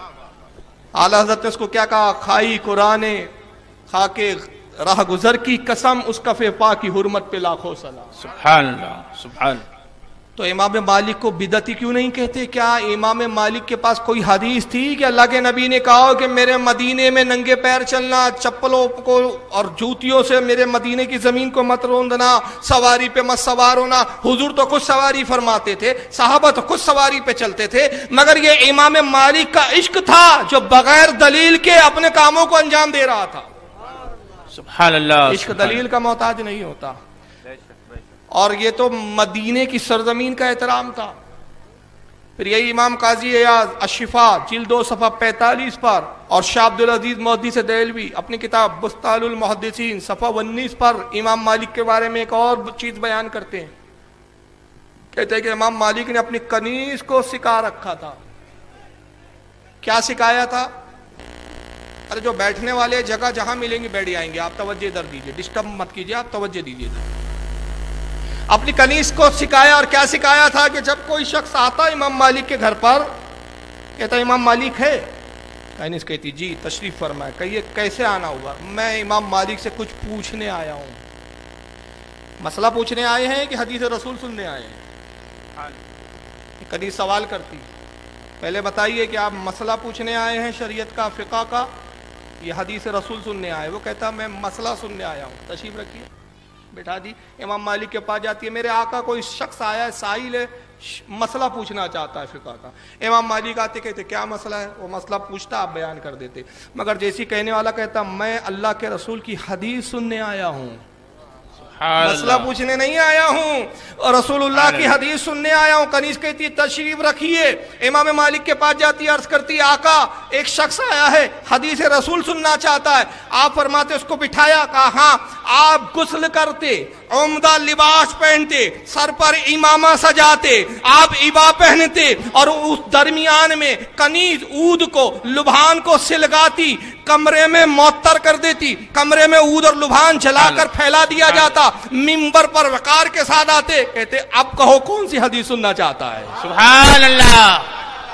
اعلیٰ حضرت نے اس کو کیا کہا؟ کھائی قرآن کھا کے راہ گزر کی قسم اس کفے پا کی حرمت پہ لاکھوں سلام. سبحان اللہ سبحان. تو امام مالک کو بدعتی کیوں نہیں کہتے؟ کیا امام مالک کے پاس کوئی حدیث تھی کہ اللہ کے نبی نے کہا کہ میرے مدینے میں ننگے پیر چلنا, چپلوں کو اور جوتیوں سے میرے مدینے کی زمین کو مت روندنا, سواری پہ مت سوار ہونا؟ حضور تو خود سواری فرماتے تھے, صحابہ تو خود سواری پہ چلتے تھے, مگر یہ امام مالک کا عشق تھا جو بغیر دلیل کے اپنے کاموں کو انجام دے رہا تھا. سبحان اللہ. عشق دلیل کا محتاج نہیں ہوتا. اور یہ تو مدینے کی سرزمین کا احترام تھا. پھر یہی امام قاضی عیاض الشفا جلد 2 صفحہ 45 پر اور شاہ عبدالعزیز محدث دہلوی اپنی کتاب بستان المحدثین صفحہ 19 پر امام مالک کے بارے میں ایک اور چیز بیان کرتے ہیں. کہتے ہیں کہ امام مالک نے اپنی کنیز کو سکھا رکھا تھا. کیا سکھایا تھا؟ ارے جو بیٹھنے والے جگہ جہاں ملیں گے بیٹھ جائیں گے, آپ توجہ ادھر دیجئے, ڈسٹرب مت کیجئے, آپ توجہ دیجئے. اپنی کنیز کو سکھایا. اور کیا سکھایا تھا کہ جب کوئی شخص آتا امام مالک کے گھر پر, کہتا امام مالک ہے؟ کنیز کہتی جی تشریف فرمائے. کہیے کیسے آنا ہوا؟ میں امام مالک سے کچھ پوچھنے آیا ہوں. مسئلہ پوچھنے آئے ہیں کہ حدیث رسول سننے آئے ہیں؟ کنیز سوال کرتی پہلے بتائیے کہ آپ مسئلہ پوچھنے آئے ہیں شریعت کا, فقہ کا, یہ حدیث رسول سننے آئے؟ وہ کہتا میں مسئلہ سننے آیا ہوں. تشریف رکھیے. بٹھا دی. امام مالک کے پاس جاتی ہے, میرے آقا کوئی شخص آیا ہے, سائل ہے, مسئلہ پوچھنا چاہتا ہے فقہ کا. امام مالک آتے کہتے کیا مسئلہ ہے؟ وہ مسئلہ پوچھتا, آپ بیان کر دیتے. مگر جیسی کہنے والا کہتا میں اللہ کے رسول کی حدیث سننے آیا ہوں, مسئلہ پوچھنے نہیں آیا ہوں, اور رسول اللہ کی حدیث سننے آیا ہوں. کنیز کہتی تشریف رکھیے. امام مالک کے پاس جاتی, عرض کرتی آقا ایک شخص آیا ہے حدیث رسول سننا چاہتا ہے. آپ فرماتے اس کو بٹھایا, کہا ہاں. آپ غسل کرتے, عمدہ لباس پہنتے, سر پر امامہ سجاتے, آپ عبا پہنتے, اور اس درمیان میں کنیز عود کو لبھان کو سلگاتی, کمرے میں معطر کر دیتی, کمرے میں عود اور لبھان جلا کر پھیلا دیا جاتا, منبر پر وقار کے ساتھ آتے, کہتے اب کہو کون سی حدیث سننا چاہتا ہے؟ سبحان اللہ.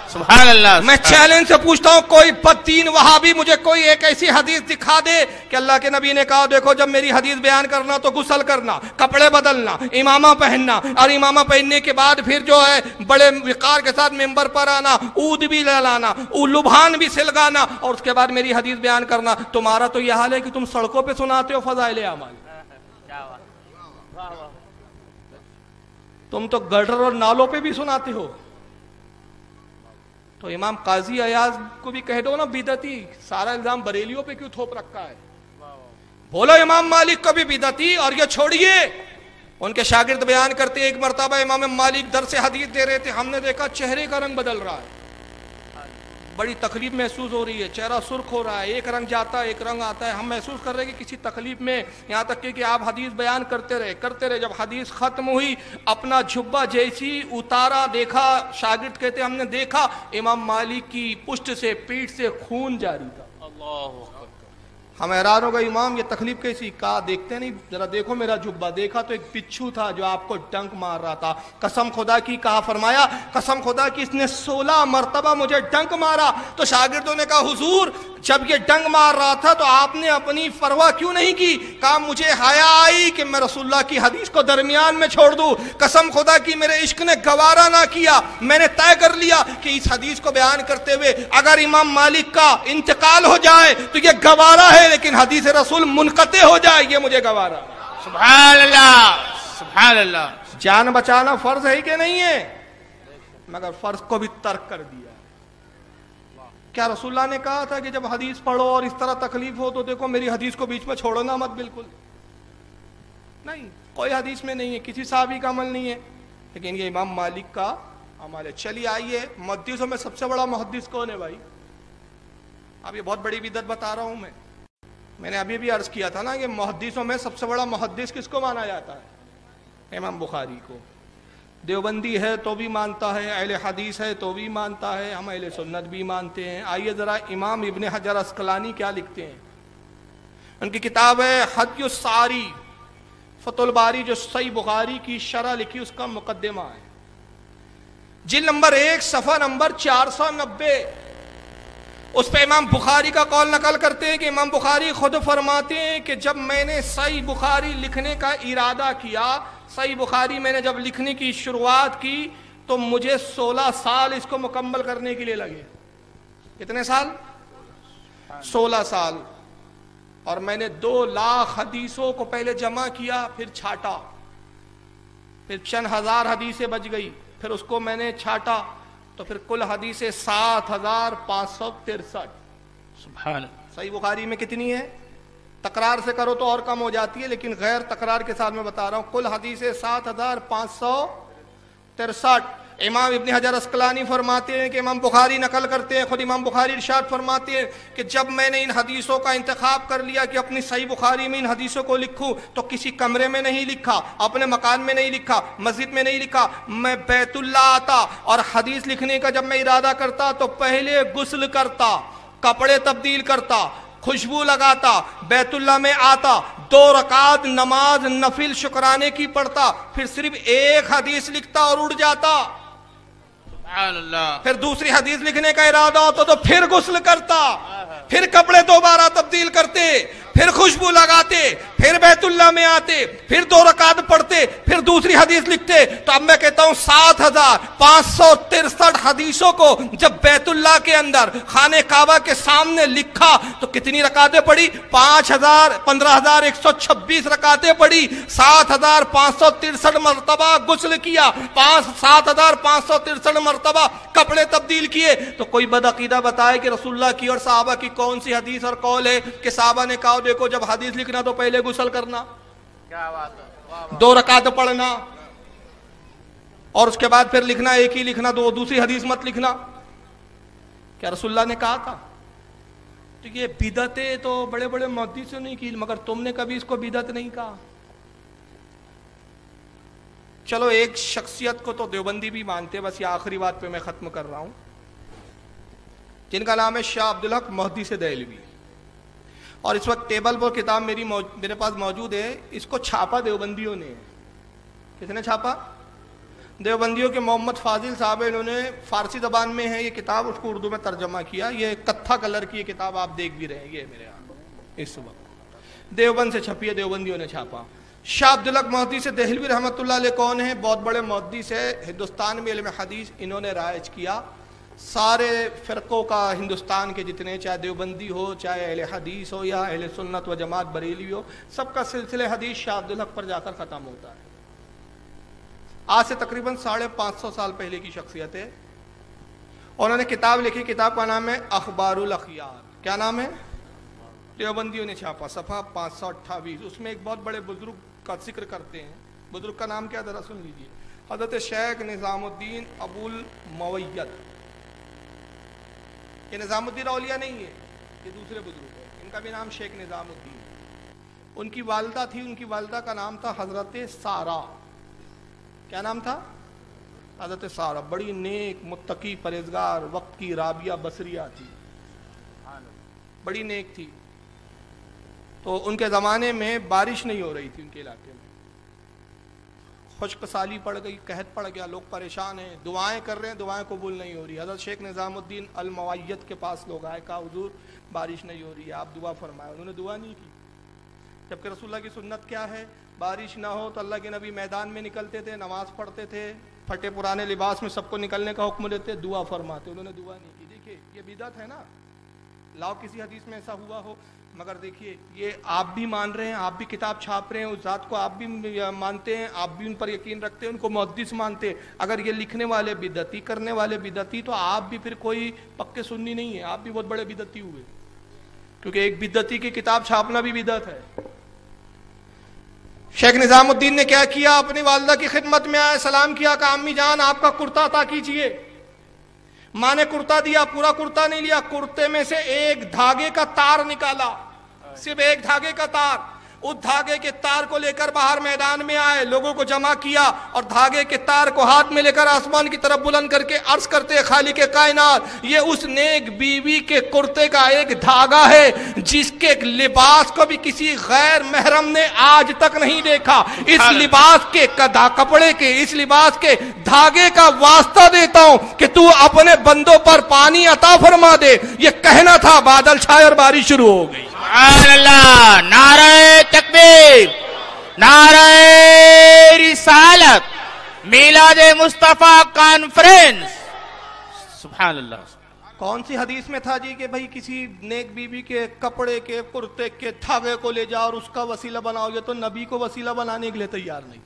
سبحان اللہ. میں چیلنج سے پوچھتا ہوں کوئی بددین وہابی مجھے کوئی ایک ایسی حدیث دکھا دے کہ اللہ کے نبی نے کہا دیکھو جب میری حدیث بیان کرنا تو غسل کرنا، کپڑے بدلنا، امامہ پہننا، اور امامہ پہننے کے بعد پھر جو ہے بڑے وقار کے ساتھ ممبر پر آنا، عود بھی لانا، لبھان بھی سلگانا، اور اس کے بعد میری حدیث بیان کرنا. تمہارا تو یہ حال ہے کہ تم سڑکوں پہ سناتے ہو فضائل اعمال، تم تو گٹر اور نالوں پہ بھی سناتے ہو. تو امام قاضی ایاز کو بھی کہہ دو نا بدعتی، سارا الزام بریلیوں پہ کیوں تھوپ رکھا ہے؟ بولو امام مالک کو بھی بدعتی. اور یہ چھوڑیے، ان کے شاگرد بیان کرتے ایک مرتبہ امام مالک درس حدیث دے رہے تھے، ہم نے دیکھا چہرے کا رنگ بدل رہا ہے، بڑی تکلیف محسوس ہو رہی ہے، چہرہ سرخ ہو رہا ہے، ایک رنگ جاتا ہے ایک رنگ آتا ہے. ہم محسوس کر رہے ہیں کہ کسی تکلیف میں، یہاں تک کہ آپ حدیث بیان کرتے رہے. جب حدیث ختم ہوئی اپنا جھبا جیسی اتارا، دیکھا، شاگرد کہتے ہم نے دیکھا امام مالک کی پشت سے، پیٹھ سے خون جاری تھا. اللہ. ہم حیران ہو گئے، امام یہ تکلیف کیسی؟ کہا دیکھتے نہیں، ذرا دیکھو میرا جھبا. دیکھا تو ایک بچھو تھا جو آپ کو ڈنک مار رہا تھا. قسم خدا کی، کہا فرمایا قسم خدا کی اس نے 16 مرتبہ مجھے ڈنک مارا. تو شاگردوں نے کہا حضور جب یہ ڈنگ مار رہا تھا تو آپ نے اپنی پرواہ کیوں نہیں کی؟ کہا مجھے حیا آئی کہ میں رسول اللہ کی حدیث کو درمیان میں چھوڑ دوں. قسم خدا کی میرے عشق نے گوارا نہ کیا. میں نے طے کر لیا کہ اس حدیث کو بیان کرتے ہوئے اگر امام مالک کا انتقال ہو جائے تو یہ گوارا ہے، لیکن حدیث رسول منقطع ہو جائے یہ مجھے گوارا. سبحان اللہ. سبحان اللہ. جان بچانا فرض ہے کہ نہیں ہے؟ مگر فرض کو بھی ترک کر دیا. کیا رسول اللہ نے کہا تھا کہ جب حدیث پڑھو اور اس طرح تکلیف ہو تو دیکھو میری حدیث کو بیچ میں چھوڑنا مت؟ بالکل نہیں، کوئی حدیث میں نہیں ہے، کسی صحابی کا عمل نہیں ہے، لیکن یہ امام مالک کا عمل ہے. چلیے آئیے، محدثوں میں سب سے بڑا محدث کون ہے بھائی؟ اب یہ بہت بڑی بدعت بتا رہا ہوں میں نے ابھی بھی عرض کیا تھا نا کہ محدثوں میں سب سے بڑا محدث کس کو مانا جاتا ہے؟ امام بخاری کو. دیوبندی ہے تو بھی مانتا ہے، اہل حدیث ہے تو بھی مانتا ہے، ہم اہل سنت بھی مانتے ہیں. آئیے ذرا امام ابن حجر عسقلانی کیا لکھتے ہیں. ان کی کتاب ہے حدی الساری، فتح الباری، جو صحیح بخاری کی شرح لکھی اس کا مقدمہ ہے، جلد نمبر 1 صفحہ نمبر 490. اس پہ امام بخاری کا قول نقل کرتے ہیں کہ امام بخاری خود فرماتے ہیں کہ جب میں نے صحیح بخاری لکھنے کا ارادہ کیا، صحیح بخاری میں نے جب لکھنے کی شروعات کی تو مجھے 16 سال اس کو مکمل کرنے کے لیے لگے. کتنے سال؟ 16 سال. اور میں نے 2 لاکھ حدیثوں کو پہلے جمع کیا، پھر چھاٹا، پھر چند ہزار حدیثیں بچ گئی، پھر اس کو میں نے چھاٹا تو پھر کل حدیثیں 7563. سبحان. صحیح بخاری میں کتنی ہے؟ تکرار سے کرو تو اور کم ہو جاتی ہے، لیکن غیر تکرار کے ساتھ میں بتا رہا ہوں، کل حدیثیں 7563. امام ابن حجر عسقلانی فرماتے ہیں کہ امام بخاری نقل کرتے ہیں، خود امام بخاری ارشاد فرماتے ہیں کہ جب میں نے ان حدیثوں کا انتخاب کر لیا کہ اپنی صحیح بخاری میں ان حدیثوں کو لکھوں تو کسی کمرے میں نہیں لکھا، اپنے مکان میں نہیں لکھا، مسجد میں نہیں لکھا. میں بیت اللہ آتا اور حدیث لکھنے کا جب میں ارادہ کرتا تو پہلے غسل کرتا، کپڑے تبدیل کرتا، خوشبو لگاتا، بیت اللہ میں آتا، 2 رکعت نماز نفل شکرانے کی پڑھتا، پھر صرف ایک حدیث لکھتا اور اڑ جاتا. سبحان اللہ. پھر دوسری حدیث لکھنے کا ارادہ ہوتا تو پھر غسل کرتا، پھر کپڑے دوبارہ تبدیل کرتے، پھر خوشبو لگاتے، پھر بیت اللہ میں آتے، پھر 2 رکعت پڑھتے، پھر دوسری حدیث لکھتے. تو اب میں کہتا ہوں 7563 حدیثوں کو جب بیت اللہ کے اندر خانہ کعبہ کے سامنے لکھا تو کتنی رکعتیں پڑھی؟ 15,126 رکعتیں پڑھی. 7563 مرتبہ غسل کیا، 7563 مرتبہ کپڑے تبدیل کیے. تو کوئی بدعقیدہ بتائے کہ رسول اللہ کی اور صحابہ کی کون سی حدیث اور قول ہے کہ صحابہ نے کہا دیکھو جب حدیث لکھنا تو پہلے غسل کرنا، کیا بات ہے. 2 رکعت پڑھنا، اور اس کے بعد پھر لکھنا ایک ہی لکھنا، دوسری حدیث مت لکھنا. کیا رسول اللہ نے کہا تھا؟ تو یہ بدعتیں تو بڑے بڑے محدثوں نے کی، مگر تم نے کبھی اس کو بدعت نہیں کہا. چلو ایک شخصیت کو تو دیوبندی بھی مانتے، بس یہ آخری بات پہ میں ختم کر رہا ہوں، جن کا نام ہے شاہ عبدالحق محدث دہلوی. اور اس وقت ٹیبل پر کتاب میرے پاس موجود ہے، اس کو چھاپا دیوبندیوں نے. کس نے چھاپا؟ دیوبندیوں کے محمد فاضل صاحب انہوں نے فارسی زبان میں ہے یہ کتاب، اس کو اردو میں ترجمہ کیا. یہ کتھا کلر کی یہ کتاب آپ دیکھ بھی رہے ہیں، یہ میرے یہاں اس وقت دیوبند سے چھپی ہے، دیوبندیوں نے چھاپا. شاہ عبدالحق محدث دہلوی رحمۃ اللہ علیہ کون ہیں؟ بہت بڑے محدث ہے ہندوستان میں علم حدیث، انہوں نے رائج کیا سارے فرقوں کا، ہندوستان کے جتنے، چاہے دیوبندی ہو، چاہے اہل حدیث ہو یا اہل سنت و جماعت بریلوی ہو، سب کا سلسلہ حدیث شاہ عبدالحق پر جا کر ختم ہوتا ہے. آج سے تقریباً 550 سال پہلے کی شخصیت ہے. انہوں نے کتاب لکھی، کتاب کا نام ہے اخبار الاخیار. کیا نام ہے؟ دیوبندیوں نے چھاپا، صفحہ 528. اس میں ایک بہت بڑے بزرگ کا ذکر کرتے ہیں. بزرگ کا نام کیا؟ ذرا سن لیجیے. حضرت شیخ نظام الدین ابو الموید. یہ نظام الدین اولیاء نہیں ہے، یہ دوسرے بزرگ ہیں، ان کا بھی نام شیخ نظام الدین. ان کی والدہ تھی، ان کی والدہ کا نام تھا حضرت سارا. کیا نام تھا؟ حضرت سارا. بڑی نیک، متقی، پرہیزگار، وقت کی رابعہ بصریہ تھی، بڑی نیک تھی. تو ان کے زمانے میں بارش نہیں ہو رہی تھی ان کے علاقے میں، خشک سالی پڑ گئی، قحط پڑ گیا، لوگ پریشان ہیں، دعائیں کر رہے ہیں، دعائیں قبول نہیں ہو رہی. حضرت شیخ نظام الدین الموید کے پاس لوگ آئے، کہا حضور بارش نہیں ہو رہی ہے، آپ دعا فرمائیں. انہوں نے دعا نہیں کی، جبکہ رسول اللہ کی سنت کیا ہے؟ بارش نہ ہو تو اللہ کے نبی میدان میں نکلتے تھے، نماز پڑھتے تھے، پھٹے پرانے لباس میں سب کو نکلنے کا حکم دیتے، دعا فرماتے. انہوں نے دعا نہیں کی. دیکھیے یہ بدعت ہے نا، لاؤ کسی حدیث میں ایسا ہوا ہو. مگر دیکھیے یہ آپ بھی مان رہے ہیں، آپ بھی کتاب چھاپ رہے ہیں، اس ذات کو آپ بھی مانتے ہیں، آپ بھی ان پر یقین رکھتے ہیں، ان کو محدث مانتے ہیں. اگر یہ لکھنے والے بدعتی، کرنے والے بدعتی، تو آپ بھی پھر کوئی پکے سنی نہیں ہیں، آپ بھی بہت بڑے بدعتی ہوئے. کیونکہ ایک بدعتی کی کتاب چھاپنا بھی بدعت ہے. شیخ نظام الدین نے کیا کیا؟ اپنی والدہ کی خدمت میں آئے، سلام کیا، کہا امی جان آپ کا کرتا عطا کیجئے. ماں نے کرتا دیا، پورا کرتا نہیں لیا، کرتے میں سے ایک دھاگے کا تار نکالا، صرف ایک دھاگے کا تار. اس دھاگے کے تار کو لے کر باہر میدان میں آئے، لوگوں کو جمع کیا اور دھاگے کے تار کو ہاتھ میں لے کر آسمان کی طرف بلند کر کے عرض کرتے، خالق کائنات، یہ اس نیک بیوی کے کرتے کا ایک دھاگا ہے جس کے لباس کو بھی کسی غیر محرم نے آج تک نہیں دیکھا. اس لباس کے کپڑے کے، اس لباس کے دھاگے کا واسطہ دیتا ہوں کہ تو اپنے بندوں پر پانی عطا فرما دے. یہ کہنا تھا، بادل چھائے اور بارش شروع ہو گئی. سبحان اللہ. نعرہ تکبیر، نعرہ رسالت، میلاد مصطفیٰ کانفرنس. سبحان اللہ. کون سی حدیث میں تھا جی کہ بھئی کسی نیک بیوی کے کپڑے کے، کرتے کے دھاگے کو لے جاؤ اور اس کا وسیلہ بناؤ؟ یہ تو نبی کو وسیلہ بنانے کے لیے تیار نہیں.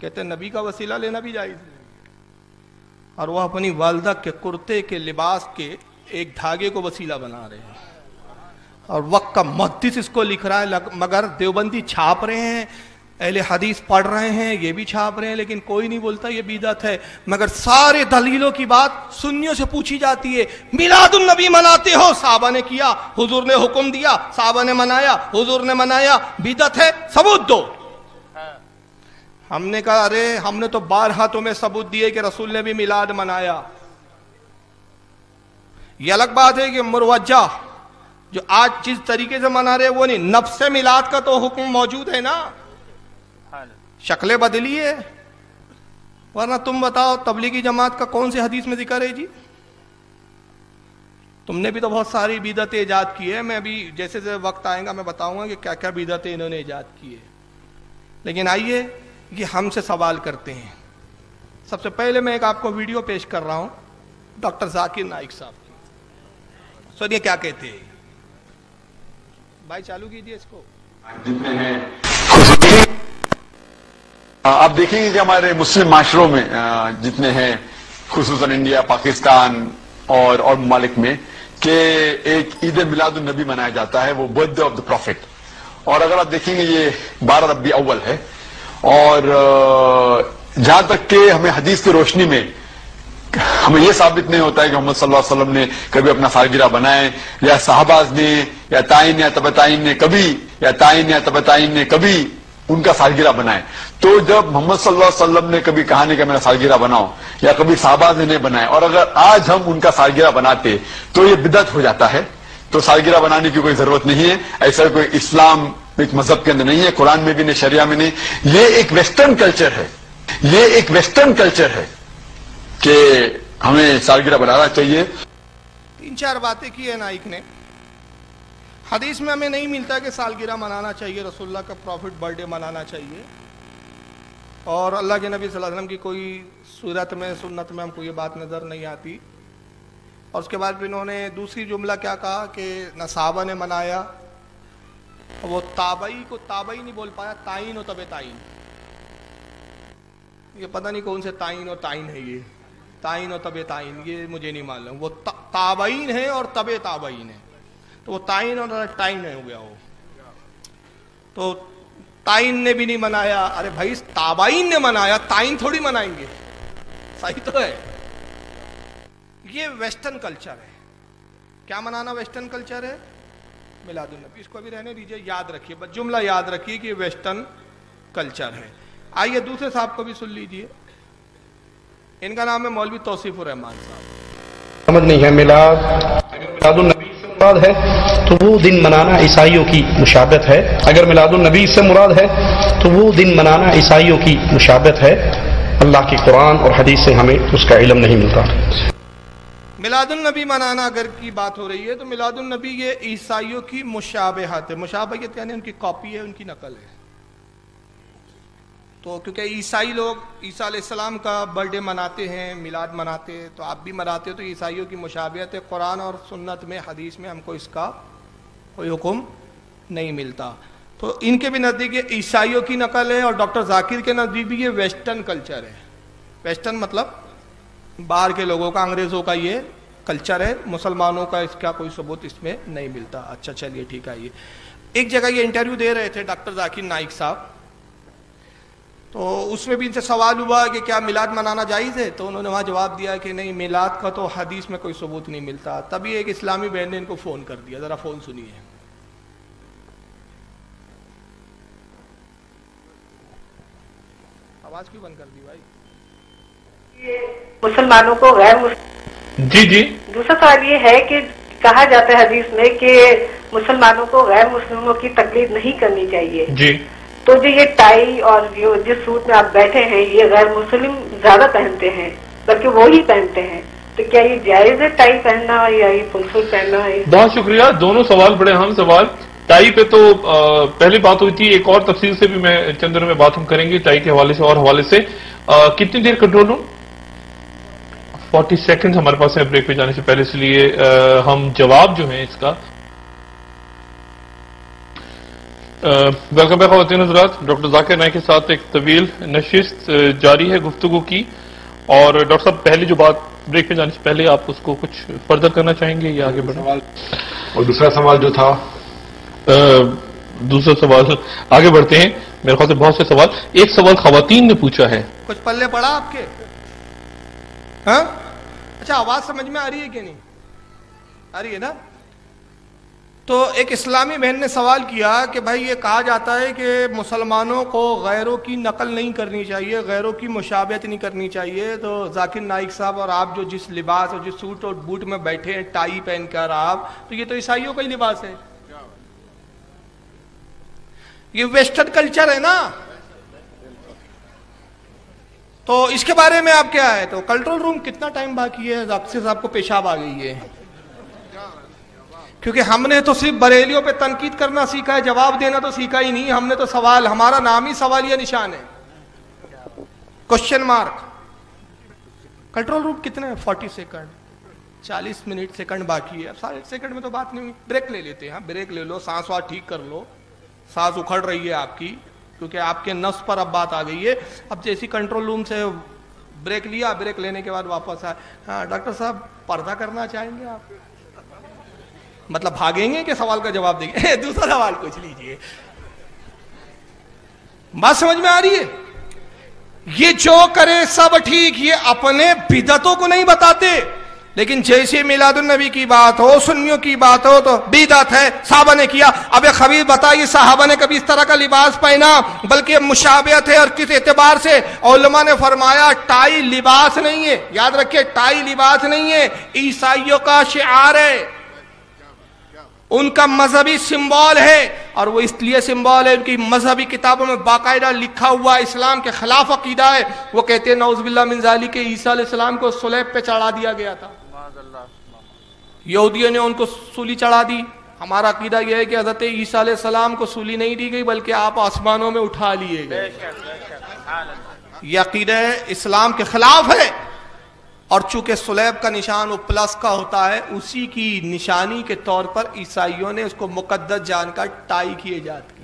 کہتے ہیں نبی کا وسیلہ لینا بھی جائز نہیں، اور وہ اپنی والدہ کے کرتے کے لباس کے ایک دھاگے کو وسیلہ بنا رہے ہیں. اور وقت کا محدث اس کو لکھ رہا ہے، مگر دیوبندی چھاپ رہے ہیں، اہل حدیث پڑھ رہے ہیں، یہ بھی چھاپ رہے ہیں، لیکن کوئی نہیں بولتا یہ بدعت ہے. مگر سارے دلیلوں کی بات سنیوں سے پوچھی جاتی ہے. میلاد النبی مناتے ہو؟ صحابہ نے کیا، حضور نے حکم دیا، صحابہ نے منایا، حضور نے منایا، بدعت ہے؟ ثبوت دو. ہم نے کہا ارے ہم نے تو بارہا تمہیں ثبوت دیے کہ رسول نے بھی میلاد منایا. یہ الگ بات ہے کہ مروجہ جو آج جس طریقے سے منا رہے وہ نہیں. نفس میلاد کا تو حکم موجود ہے نا، شکلیں بدلی ہے. ورنہ تم بتاؤ تبلیغی جماعت کا کون سی حدیث میں ذکر ہے جی؟ تم نے بھی تو بہت ساری بدعتیں ایجاد کی ہے. میں ابھی جیسے جیسے وقت آئے گا میں بتاؤں گا کہ کیا کیا بدعتیں انہوں نے ایجاد کی ہے. لیکن آئیے یہ ہم سے سوال کرتے ہیں. سب سے پہلے میں ایک آپ کو ویڈیو پیش کر رہا ہوں ڈاکٹر ذاکر نائک صاحب کی. سنیے کیا کہتے ہیں. بھائی چالو کیجیے اس کو. جتنے ہیں آپ دیکھیں گے کہ ہمارے مسلم معاشروں میں جتنے ہیں، خصوصاً انڈیا، پاکستان اور ممالک میں، کہ ایک عید میلاد النبی منایا جاتا ہے، وہ birthday of the prophet. اور اگر آپ دیکھیں گے یہ 12 ربیع اول ہے. اور جہاں تک کہ ہمیں حدیث کی روشنی میں ہمیں یہ ثابت نہیں ہوتا ہے کہ محمد صلی اللہ علیہ وسلم نے کبھی اپنا سالگرہ بنائے، یا صحابہ نے یا تائین یا تبعین نے کبھی، یا تائین یا تبعین نے کبھی ان کا سالگرہ بنائے. تو جب محمد صلی اللہ علیہ وسلم نے کبھی کہا نہیں کہ میرا سالگرہ بناؤ، یا کبھی صحابہ نے نہیں بنائے، اور اگر آج ہم ان کا سالگرہ بناتے تو یہ بدعت ہو جاتا ہے. تو سالگرہ بنانے کی کوئی ضرورت نہیں ہے. ایسا کوئی اسلام ایک مذہب کے اندر نہیں ہے، قرآن میں بھی نہیں، شریعہ میں نہیں. یہ ایک ویسٹرن کلچر ہے یہ ایک ویسٹرن کلچر ہے کہ ہمیں سالگرہ بنانا چاہیے. 3-4 باتیں کی ہے نائک نے. حدیث میں ہمیں نہیں ملتا کہ سالگرہ منانا چاہیے, رسول اللہ کا پروفٹ برتھ ڈے منانا چاہیے, اور اللہ کے نبی صلی اللہ علیہ وسلم کی کوئی سیرت میں سنت میں ہم کو یہ بات نظر نہیں آتی. اور اس کے بعد پھر انہوں نے دوسری جملہ کیا کہا کہ نہ صحابہ نے منایا, وہ تابعی کو تابعی نہیں بول پایا, تعین و تب تعین. یہ پتہ نہیں کون سے تعین اور تعین ہے, یہ تعین و تب تعین یہ مجھے نہیں معلوم. وہ تابعین ہے اور تب تابعین ہے, تو وہ تعین اور تعین ہو گیا. وہ تو تعین نے بھی نہیں منایا. ارے بھائی تابعین نے منایا, تعین تھوڑی منائیں گے, صحیح تو ہے. یہ ویسٹرن کلچر ہے. کیا منانا ویسٹرن کلچر ہے؟ میلاد النبی. اس کو بھی رہنے دیجئے, یاد رکھیے, بس جملہ یاد رکھیے کہ یہ ویسٹرن کلچر ہے. آئیے دوسرے صاحب کو بھی سن لیجئے. ان کا نام ہے مولوی توصیف الرحمان صاحب. سمجھ نہیں ہے میلاد, اگر میلاد النبی سے مراد ہے تو وہ دن منانا عیسائیوں کی مشابہت ہے. اگر میلاد النبی سے مراد ہے تو وہ دن منانا عیسائیوں کی مشابہت ہے. اللہ کی قرآن اور حدیث سے ہمیں اس کا علم نہیں ملتا. میلاد النبی منانا اگر کی بات ہو رہی ہے تو میلاد النبی یہ عیسائیوں کی مشابہت ہے. مشابہت یعنی ان کی کاپی ہے, ان کی نقل ہے. تو کیونکہ عیسائی لوگ عیسیٰ علیہ السلام کا برتھ ڈے مناتے ہیں, میلاد مناتے ہیں, تو آپ بھی مناتے ہو, تو عیسائیوں کی مشابہت ہے. قرآن اور سنت میں حدیث میں ہم کو اس کا کوئی حکم نہیں ملتا. تو ان کے بھی نزدیک یہ عیسائیوں کی نقل ہے, اور ڈاکٹر ذاکر کے نزدیک بھی یہ ویسٹرن کلچر ہے. ویسٹرن مطلب باہر کے لوگوں کا, انگریزوں کا یہ کلچر ہے. مسلمانوں کا اس کا کوئی ثبوت اس میں نہیں ملتا. اچھا چلیے ٹھیک ہے. یہ ایک جگہ یہ انٹرویو دے رہے تھے ڈاکٹر ذاکر نائک صاحب, تو اس میں بھی ان سے سوال ہوا کہ کیا میلاد منانا جائز ہے, تو انہوں نے وہاں جواب دیا کہ نہیں, میلاد کا تو حدیث میں کوئی ثبوت نہیں ملتا. تبھی ایک اسلامی بہن نے ان کو فون کر دیا, ذرا فون سنیے. آواز کیوں بند کر دی بھائی؟ مسلمانوں کو غیر جی دوسرا سوال یہ ہے کہ کہا جاتا ہے حدیث میں کہ مسلمانوں کو غیر مسلموں کی تقلید نہیں کرنی چاہیے. جی, تو جو یہ ٹائی اور جو جس سوٹ میں آپ بیٹھے ہیں یہ غیر مسلم زیادہ پہنتے ہیں, بلکہ وہی پہنتے ہیں, تو کیا یہ جائز ہے ٹائی پہننا یا یہ فل سوٹ پہننا ہے؟ بہت شکریہ. دونوں سوال بڑے اہم سوال. ٹائی پہ تو پہلی بات ہوئی تھی, ایک اور تفصیل سے بھی میں چند دنوں میں بات ہم کریں گے ٹائی کے حوالے سے اور حوالے سے. کتنی دیر کنٹرول ہوں؟ 40 سیکنڈ ہمارے پاس ہے بریک پہ جانے سے پہلے, اس لیے ہم جواب جو ہیں اس کا. ویلکم بیک خواتین حضرات. ڈاکٹر ذاکر نائک کے ساتھ ایک طویل نشست جاری ہے گفتگو کی, اور ڈاکٹر صاحب پہلی جو بات بریک پہ جانے سے پہلے آپ اس کو کچھ فردر کرنا چاہیں گے یا آگے بڑھیں؟ اور دوسرا سوال جو تھا, دوسرا سوال آگے بڑھتے ہیں. میرے خیال سے بہت سے سوال. ایک سوال خواتین نے پوچھا ہے. کچھ پلے پڑا آپ کے؟ ہاں اچھا, آواز سمجھ میں آ رہی ہے کہ نہیں آ رہی ہے نا؟ تو ایک اسلامی بہن نے سوال کیا کہ بھائی یہ کہا جاتا ہے کہ مسلمانوں کو غیروں کی نقل نہیں کرنی چاہیے, غیروں کی مشابہت نہیں کرنی چاہیے. تو ذاکر نائک صاحب اور آپ جو جس لباس اور جس سوٹ اور بوٹ میں بیٹھے ہیں, ٹائی پہن کر آپ, تو یہ تو عیسائیوں کا ہی لباس ہے, یہ ویسٹرن کلچر ہے نا. تو اس کے بارے میں آپ کیا ہے؟ تو کنٹرول روم کتنا ٹائم باقی ہے؟ ذاکر صاحب کو پیشاب آ گئی ہے, کیونکہ ہم نے تو صرف بریلیوں پہ تنقید کرنا سیکھا ہے, جواب دینا تو سیکھا ہی نہیں. ہم نے تو سوال, ہمارا نام ہی سوالیہ نشان ہے, کوشچن مارک. کنٹرول روم کتنے ہیں؟ 40 سیکنڈ, 40 منٹ سیکنڈ باقی ہے. اب 60 سیکنڈ میں تو بات نہیں ہوئی, بریک لے لیتے ہیں. بریک لے لو, سانس وانس ٹھیک کر لو, سانس اکھڑ رہی ہے آپ کی, کیونکہ آپ کے نفس پر اب بات آ گئی ہے. اب جیسی کنٹرول روم سے بریک لیا, بریک لینے کے بعد واپس آئے. ہاں ڈاکٹر صاحب پردہ کرنا چاہیں گے آپ؟ مطلب بھاگیں گے کہ سوال کا جواب دیں گے؟ دوسرا سوال پوچھ لیجئے. بات سمجھ میں آ رہی ہے؟ یہ جو کرے سب ٹھیک, یہ اپنے بدعتوں کو نہیں بتاتے, لیکن جیسے میلاد النبی کی بات ہو, سنیوں کی بات ہو, تو بدعت ہے, صحابہ نے کیا. اب خبیر بتائیے صحابہ نے کبھی اس طرح کا لباس پہنا؟ بلکہ مشابہت ہے. اور کس اعتبار سے؟ علماء نے فرمایا ٹائی لباس نہیں ہے, یاد رکھیں ٹائی لباس نہیں ہے, عیسائیوں کا شعار ہے. ان کا مذہبی سمبول ہے، اور وہ اس لیے سمبول ہے، ان کی مذہبی کتابوں میں باقاعدہ لکھا ہوا اسلام کے خلاف عقیدہ ہے۔ وہ کہتے ہیں نعوذ باللہ من ذالک کہ عیسیٰ علیہ السلام کو صلیب پہ چڑھا دیا گیا تھا، یہودیوں نے ان کو سولی چڑھا دی۔ ہمارا عقیدہ یہ ہے کہ حضرت عیسیٰ علیہ السلام کو سولی نہیں دی گئی بلکہ آپ آسمانوں میں اٹھا لیے گئے۔ یہ عقیدہ اسلام کے خلاف ہے، اور چونکہ صلیب کا نشان وہ پلس کا ہوتا ہے، اسی کی نشانی کے طور پر عیسائیوں نے اس کو مقدس جان کر ٹائی کی ایجاد کی۔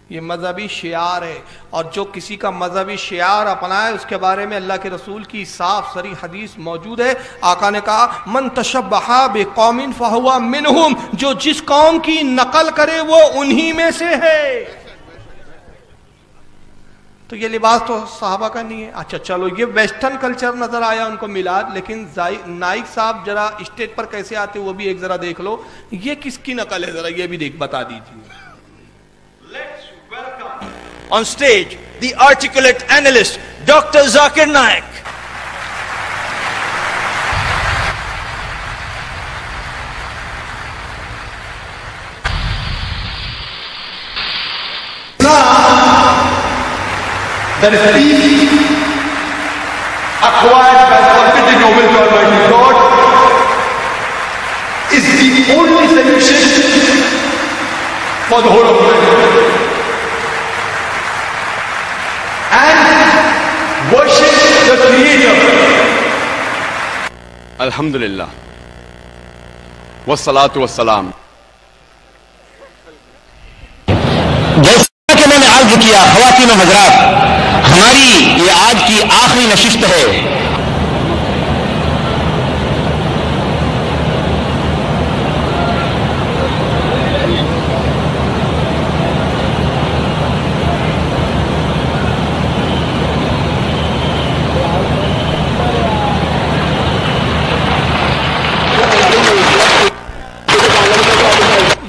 یہ مذہبی شعار ہے، اور جو کسی کا مذہبی شعار اپنائے اس کے بارے میں اللہ کے رسول کی صاف صریح حدیث موجود ہے۔ آقا نے کہا من تشبہ بقوم فہو منہم، جو جس قوم کی نقل کرے وہ انہی میں سے ہے۔ تو یہ لباس تو صحابہ کا نہیں ہے۔ اچھا چلو یہ ویسٹرن کلچر نظر آیا ان کو میلاد، لیکن نائک صاحب ذرا اسٹیج پر کیسے آتے وہ بھی ایک ذرا دیکھ لو، یہ کس کی نقل ہے ذرا یہ بھی بتا دیجیے۔ On stage, the articulate analyst, Dr. Zakir Naik. That is peace acquired by submitting your will to Almighty God is the only solution for the whole of life. And worship the Creator. Alhamdulillah. Wassalatu wassalam. جیسا کہ میں نے عرض کیا خواتین و حضرات، ہماری یہ آج کی آخری نشست ہے۔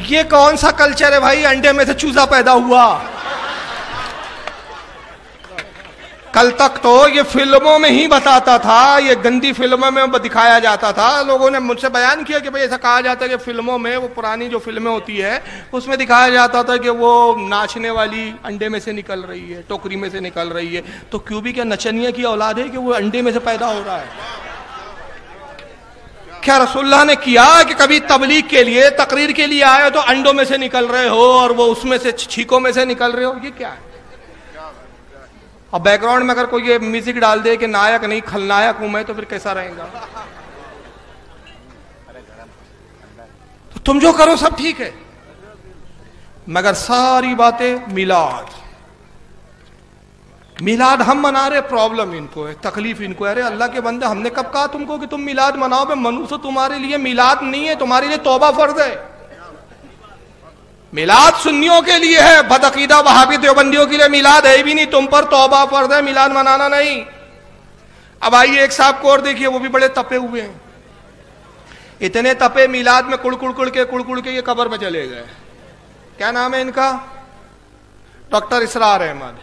یہ کون سا کلچر ہے بھائی؟ انڈے میں سے چوزا پیدا ہوا۔ کل تک تو یہ فلموں میں ہی بتاتا تھا، یہ گندی فلموں میں دکھایا جاتا تھا۔ لوگوں نے مجھ سے بیان کیا کہ بھئی ایسا کہا جاتا ہے کہ فلموں میں، وہ پرانی جو فلمیں ہوتی ہے اس میں دکھایا جاتا تھا کہ وہ ناچنے والی انڈے میں سے نکل رہی ہے، ٹوکری میں سے نکل رہی ہے۔ تو کیوں بھی کیا نچنیا کی اولاد ہے کہ وہ انڈے میں سے پیدا ہو رہا ہے؟ کیا رسول اللہ نے کیا کہ کبھی تبلیغ کے لیے تقریر کے لیے آئے تو انڈوں میں سے نکل رہے ہو اور وہ اس میں سے چھینکوں میں سے نکل رہے ہو؟ یہ کیا ہے؟ اور بیک گراؤنڈ میں اگر کوئی یہ میوزک ڈال دے کہ نائک نہیں کھلنائک ہوں میں، تو پھر کیسا رہے گا؟ تو تم جو کرو سب ٹھیک ہے، مگر ساری باتیں میلاد ہم منا رہے، پرابلم ان کو ہے، تکلیف ان کو ہے۔ ارے اللہ کے بندے، ہم نے کب کہا تم کو کہ تم میلاد مناؤ؟ بے منوسو تمہارے لیے میلاد نہیں ہے، تمہارے لیے توبہ فرض ہے۔ میلاد سنیوں کے لیے ہے، بدعقیدہ وہابی دیوبندیوں کے لیے میلاد ہے بھی نہیں، تم پر توبہ فرض ہے، میلاد منانا نہیں۔ اب آئیے ایک صاحب کو اور دیکھیے، وہ بھی بڑے تپے ہوئے ہیں، اتنے تپے میلاد میں کڑ کڑ کے یہ قبر میں چلے گئے۔ کیا نام ہے ان کا؟ ڈاکٹر اسرار احمد۔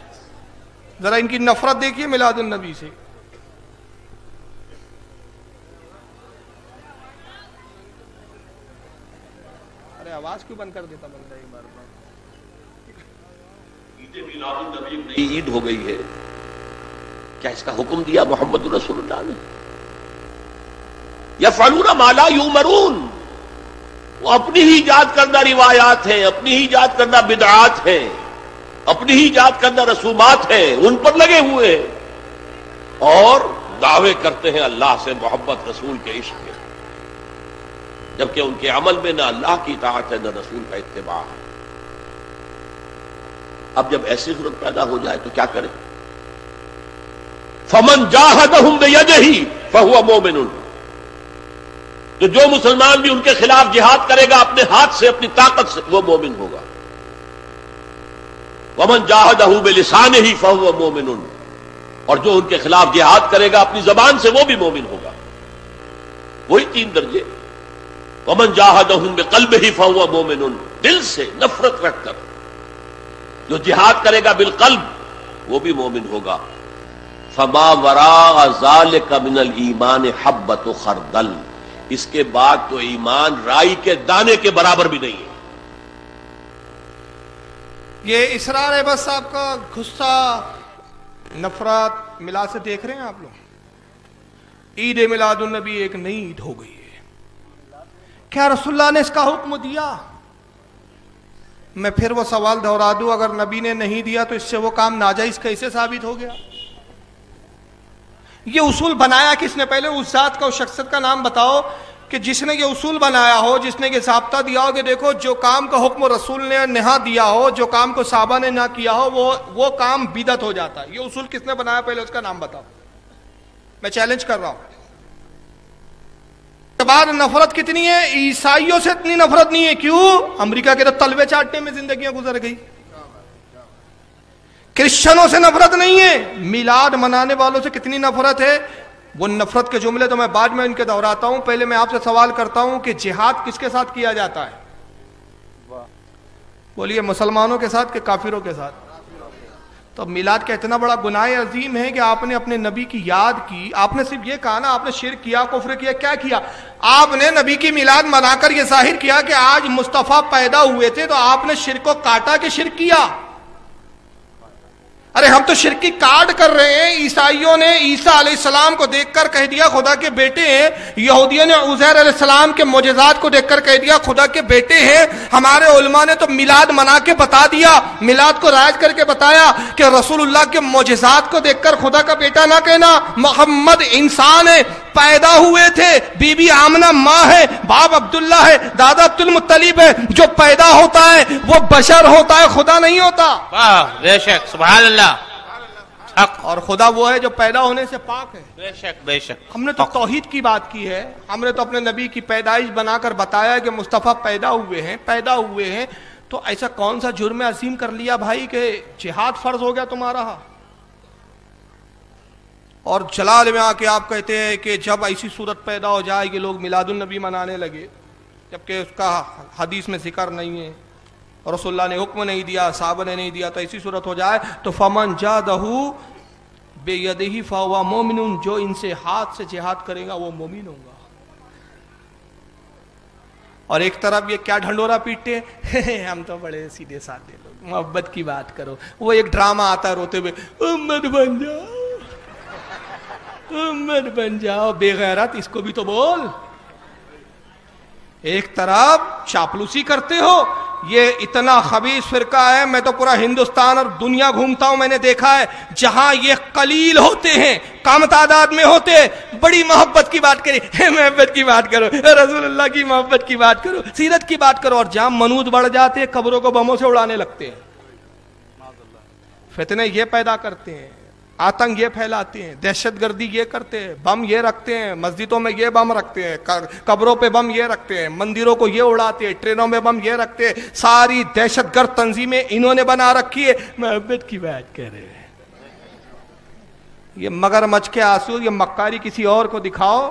ذرا ان کی نفرت دیکھیے میلاد النبی سے۔ ارے آواز کیوں بند کر دیتا بندہ ایک بار؟ عید میلاد النبی عید ہو گئی ہے، کیا اس کا حکم دیا محمد رسول اللہ نے؟ یفعلون ما لا یؤمرون، وہ اپنی ہی ایجاد کردہ روایات ہیں، اپنی ہی ایجاد کردہ بدعات ہیں، اپنی ہی ایجاد کردہ رسومات ہیں، ان پر لگے ہوئے ہیں اور دعوے کرتے ہیں اللہ سے محبت، رسول کے عشق کے، جبکہ ان کے عمل میں نہ اللہ کی اطاعت ہے نہ رسول کا اتباع ہے۔ اب جب ایسی صورت پیدا ہو جائے تو کیا کریں؟ فمن جاہدہم بیدہ فہو مومن، تو جو مسلمان بھی ان کے خلاف جہاد کرے گا اپنے ہاتھ سے، اپنی طاقت سے، وہ مومن ہوگا۔ ومن جاہدہ بلسانہ فہو مومن، اور جو ان کے خلاف جہاد کرے گا اپنی زبان سے، وہ بھی مومن ہوگا۔ وہی تین درجے۔ ومن جاہدہم بقلبہ فہو مومن، دل سے نفرت رکھ کر جو جہاد کرے گا بالقلب وہ بھی مومن ہوگا۔ فما وراء ذلک من الایمان حبۃ خردل، اس کے بعد تو ایمان رائی کے دانے کے برابر بھی نہیں ہے. یہ اسرار ہے بس آپ کا غصہ نفرت ملا سے دیکھ رہے ہیں آپ لوگ. عید میلاد النبی ایک نئی عید ہو گئی ہے. کیا رسول اللہ نے اس کا حکم دیا؟ میں پھر وہ سوال دہرا دوں، اگر نبی نے نہیں دیا تو اس سے وہ کام ناجائز کیسے ثابت ہو گیا؟ یہ اصول بنایا کس نے؟ پہلے اس ذات کا، اس شخصیت کا نام بتاؤ کہ جس نے یہ اصول بنایا ہو، جس نے یہ ضابطہ دیا ہو کہ دیکھو جو کام کا حکم رسول نے نہ دیا ہو، جو کام کو صحابہ نے نہ کیا ہو، وہ کام بدعت ہو جاتا ہے. یہ اصول کس نے بنایا؟ پہلے اس کا نام بتاؤ. میں چیلنج کر رہا ہوں. بعد نفرت کتنی ہے؟ عیسائیوں سے اتنی نفرت نہیں ہے. کیوں؟ امریکہ کے تو تلوے چاٹنے میں زندگیاں گزر گئی. کرسچنوں سے نفرت نہیں ہے. میلاد منانے والوں سے کتنی نفرت ہے. وہ نفرت کے جملے تو میں بعد میں ان کے دہراتا ہوں. پہلے میں آپ سے سوال کرتا ہوں کہ جہاد کس کے ساتھ کیا جاتا ہے؟ بولیے، مسلمانوں کے ساتھ کہ کافروں کے ساتھ؟ تو میلاد کا اتنا بڑا گناہ عظیم ہے کہ آپ نے اپنے نبی کی یاد کی. آپ نے صرف یہ کہا نا، آپ نے شرک کیا، کفر کیا، کیا کیا؟ آپ نے نبی کی میلاد منا کر یہ ظاہر کیا کہ آج مصطفیٰ پیدا ہوئے تھے، تو آپ نے شرک کو کاٹا کہ شرک کیا؟ ارے ہم تو شرک کی کاٹ کر رہے ہیں. عیسائیوں نے عیسیٰ علیہ السلام کو دیکھ کر کہہ دیا خدا کے بیٹے ہیں. یہودیوں نے عزیر علیہ السلام کے معجزات کو دیکھ کر کہہ دیا خدا کے بیٹے ہیں. ہمارے علماء نے تو میلاد منا کے بتا دیا، میلاد کو رائج کر کے بتایا کہ رسول اللہ کے معجزات کو دیکھ کر خدا کا بیٹا نہ کہنا. محمد انسان ہے، پیدا ہوئے تھے، بی بی آمنہ ماں ہے، باپ عبداللہ ہے، دادا عبد المطلب ہے. جو پیدا ہوتا ہے وہ بشر ہوتا ہے، خدا نہیں ہوتا. واہ، بے شک، سبحان اللہ. اور خدا وہ ہے جو پیدا ہونے سے پاک ہے. بے شک بے شک. ہم نے تو توحید کی بات کی ہے. ہم نے تو اپنے نبی کی پیدائش بنا کر بتایا کہ مصطفیٰ پیدا ہوئے ہیں. تو ایسا کون سا جرم عظیم کر لیا بھائی کہ جہاد فرض ہو گیا تمہارا؟ اور جلال میں آ کے آپ کہتے ہیں کہ جب ایسی صورت پیدا ہو جائے کہ لوگ میلاد النبی منانے لگے، جبکہ اس کا حدیث میں ذکر نہیں ہے، رسول اللہ نے حکم نہیں دیا، صحابہ نے نہیں دیا، تو ایسی صورت ہو جائے تو فمن جادہو بیدہی فہو مومن، جو ان سے ہاتھ سے جہاد کرے گا وہ مومن ہوگا. اور ایک طرف یہ کیا ڈھنڈورا پیٹتے ہیں، ہم تو بڑے سیدھے سادے لوگ، محبت کی بات کرو. وہ ایک ڈرامہ آتا ہے روتے ہوئے، امت بن جاؤ، امت بن جاؤ. بے غیرت، اس کو بھی تو بول. ایک طرف چاپلوسی کرتے ہو. یہ اتنا خبیث فرقہ ہے. میں تو پورا ہندوستان اور دنیا گھومتا ہوں، میں نے دیکھا ہے جہاں یہ قلیل ہوتے ہیں، کم تعداد میں ہوتے ہیں، بڑی محبت کی بات کریں، محبت کی بات کرو، رسول اللہ کی محبت کی بات کرو، سیرت کی بات کرو. اور جہاں منود بڑھ جاتے ہیں قبروں کو بموں سے اڑانے لگتے ہیں. فتنے یہ پیدا کرتے ہیں، آتنک یہ پھیلاتے ہیں، دہشت گردی یہ کرتے ہیں، بم یہ رکھتے ہیں، مسجدوں میں یہ بم رکھتے ہیں، قبروں پہ بم یہ رکھتے ہیں، مندروں کو یہ اڑاتے ہیں، ٹرینوں میں بم یہ رکھتے ہیں. ساری دہشت گرد تنظیمیں انہوں نے بنا رکھی ہے. محبت کی بات کہہ رہے ہیں. یہ مگرمچھ کے آنسو، یہ مکاری کسی اور کو دکھاؤ،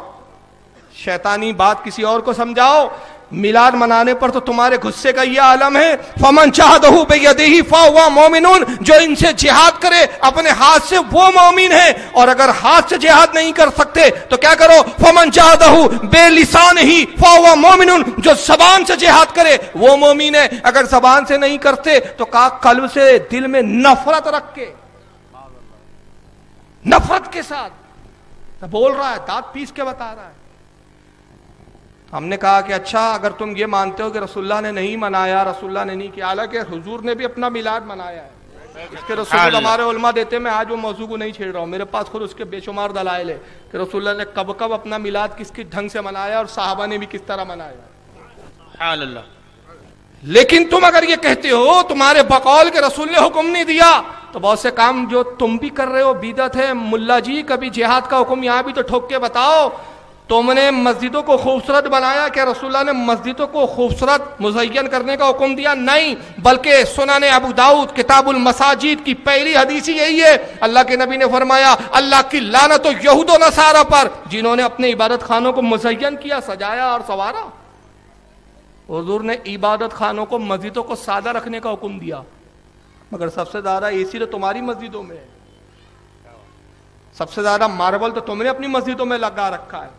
شیطانی بات کسی اور کو سمجھاؤ. میلاد منانے پر تو تمہارے غصے کا یہ عالم ہے. فمن جاہدہ بیدہ فہو مومن، جو ان سے جہاد کرے اپنے ہاتھ سے وہ مومن ہے. اور اگر ہاتھ سے جہاد نہیں کر سکتے تو کیا کرو؟ فمن جاہدہ بلسانہ فہو مومن، جو زبان سے جہاد کرے وہ مومن ہے. اگر زبان سے نہیں کرتے تو کہا قلب سے، دل میں نفرت رکھ کے، نفرت کے ساتھ بول رہا ہے، دانت پیس کے بتا رہا ہے. ہم نے کہا کہ اچھا اگر تم یہ مانتے ہو کہ رسول اللہ نے نہیں منایا، رسول اللہ نے نہیں کیا، حالانکہ حضور نے بھی اپنا میلاد منایا ہے. اس کے رسول ہمارے علماء دیتے ہیں. میں آج وہ موضوع کو نہیں چھیڑ رہا ہوں، میرے پاس خود اس کے بے شمار دلائل ہے کہ رسول اللہ نے کب کب اپنا میلاد کس کس ڈھنگ سے منایا اور صحابہ نے بھی کس طرح منایا. سبحان اللہ. لیکن تم اگر یہ کہتے ہو تمہارے بقول کے رسول نے حکم نہیں دیا، تو بہت سے کام جو تم بھی کر رہے ہو بدعت ہے. ملا جی کبھی جہاد کا حکم یہاں بھی تو ٹھوک کے بتاؤ. تم نے مسجدوں کو خوبصورت بنایا، کہ رسول اللہ نے مسجدوں کو خوبصورت مزین کرنے کا حکم دیا؟ نہیں، بلکہ سنن ابو داؤد کتاب المساجد کی پہلی حدیث یہی ہے. اللہ کے نبی نے فرمایا اللہ کی لعنت و یہود و نصارہ پر جنہوں نے اپنے عبادت خانوں کو مزین کیا، سجایا اور سنوارا. حضور نے عبادت خانوں کو، مسجدوں کو سادہ رکھنے کا حکم دیا، مگر سب سے زیادہ اے سی تو تمہاری مسجدوں میں ہے، سب سے زیادہ ماربل تو تم نے اپنی مسجدوں میں لگا رکھا ہے.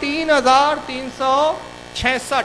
3366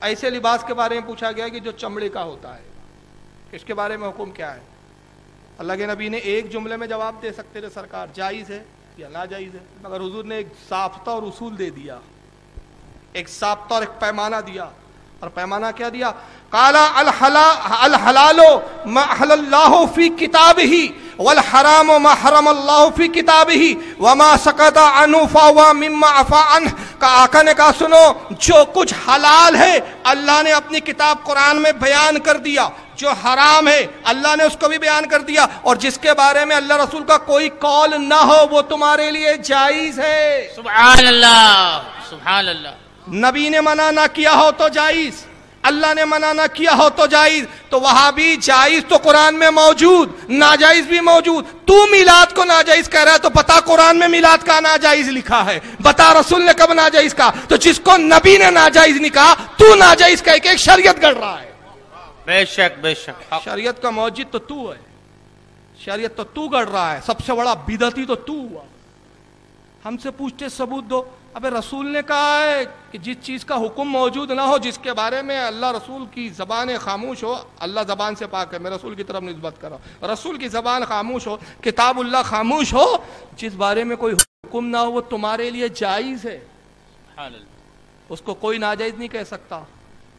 ایسے لباس کے بارے میں پوچھا گیا کہ جو چمڑے کا ہوتا ہے، اس کے بارے میں حکم کیا ہے؟ اللہ کے نبی نے ایک جملے میں جواب دے سکتے تھے سرکار جائز ہے یا ناجائز ہے، مگر حضور نے ایک ضابطہ اور اصول دے دیا، ایک ضابطہ اور ایک پیمانہ دیا. اور پیمانہ کیا دیا؟ قالا الحلال ما احل اللہ فی کتابہ والحرام ما حرم اللہ فی کتابہ وما سکت عنہ فہو مما عفا عنہ. آقا نے کہا سنو، جو کچھ حلال ہے اللہ نے اپنی کتاب قرآن میں بیان کر دیا، جو حرام ہے اللہ نے اس کو بھی بیان کر دیا، اور جس کے بارے میں اللہ رسول کا کوئی قول نہ ہو وہ تمہارے لیے جائز ہے. سبحان اللہ سبحان اللہ. نبی نے منع نہ کیا ہو تو جائز، اللہ نے منع نہ کیا ہو تو جائز. تو وہاں بھی جائز تو قرآن میں موجود، ناجائز بھی موجود. تو میلاد کو ناجائز کہہ رہا ہے تو بتا قرآن میں میلاد کا ناجائز لکھا ہے، بتا رسول نے کب ناجائز کہا. تو جس کو نبی نے ناجائز نہیں کہا تو ناجائز کہہ کے ایک شریعت گڑھ رہا ہے. بے شک بے شک. شریعت کا موجد تو تو ہے، شریعت تو تو گڑھ رہا ہے، سب سے بڑا بدعتی تو تو ہوا. ہم سے پوچھتے ثبوت دو. ابے رسول نے کہا ہے کہ جس چیز کا حکم موجود نہ ہو، جس کے بارے میں اللہ رسول کی زبان خاموش ہو، اللہ زبان سے پاک ہے، میں رسول کی طرف نسبت کر رہا ہوں، رسول کی زبان خاموش ہو، کتاب اللہ خاموش ہو، جس بارے میں کوئی حکم نہ ہو وہ تمہارے لیے جائز ہے، اس کو کوئی ناجائز نہیں کہہ سکتا.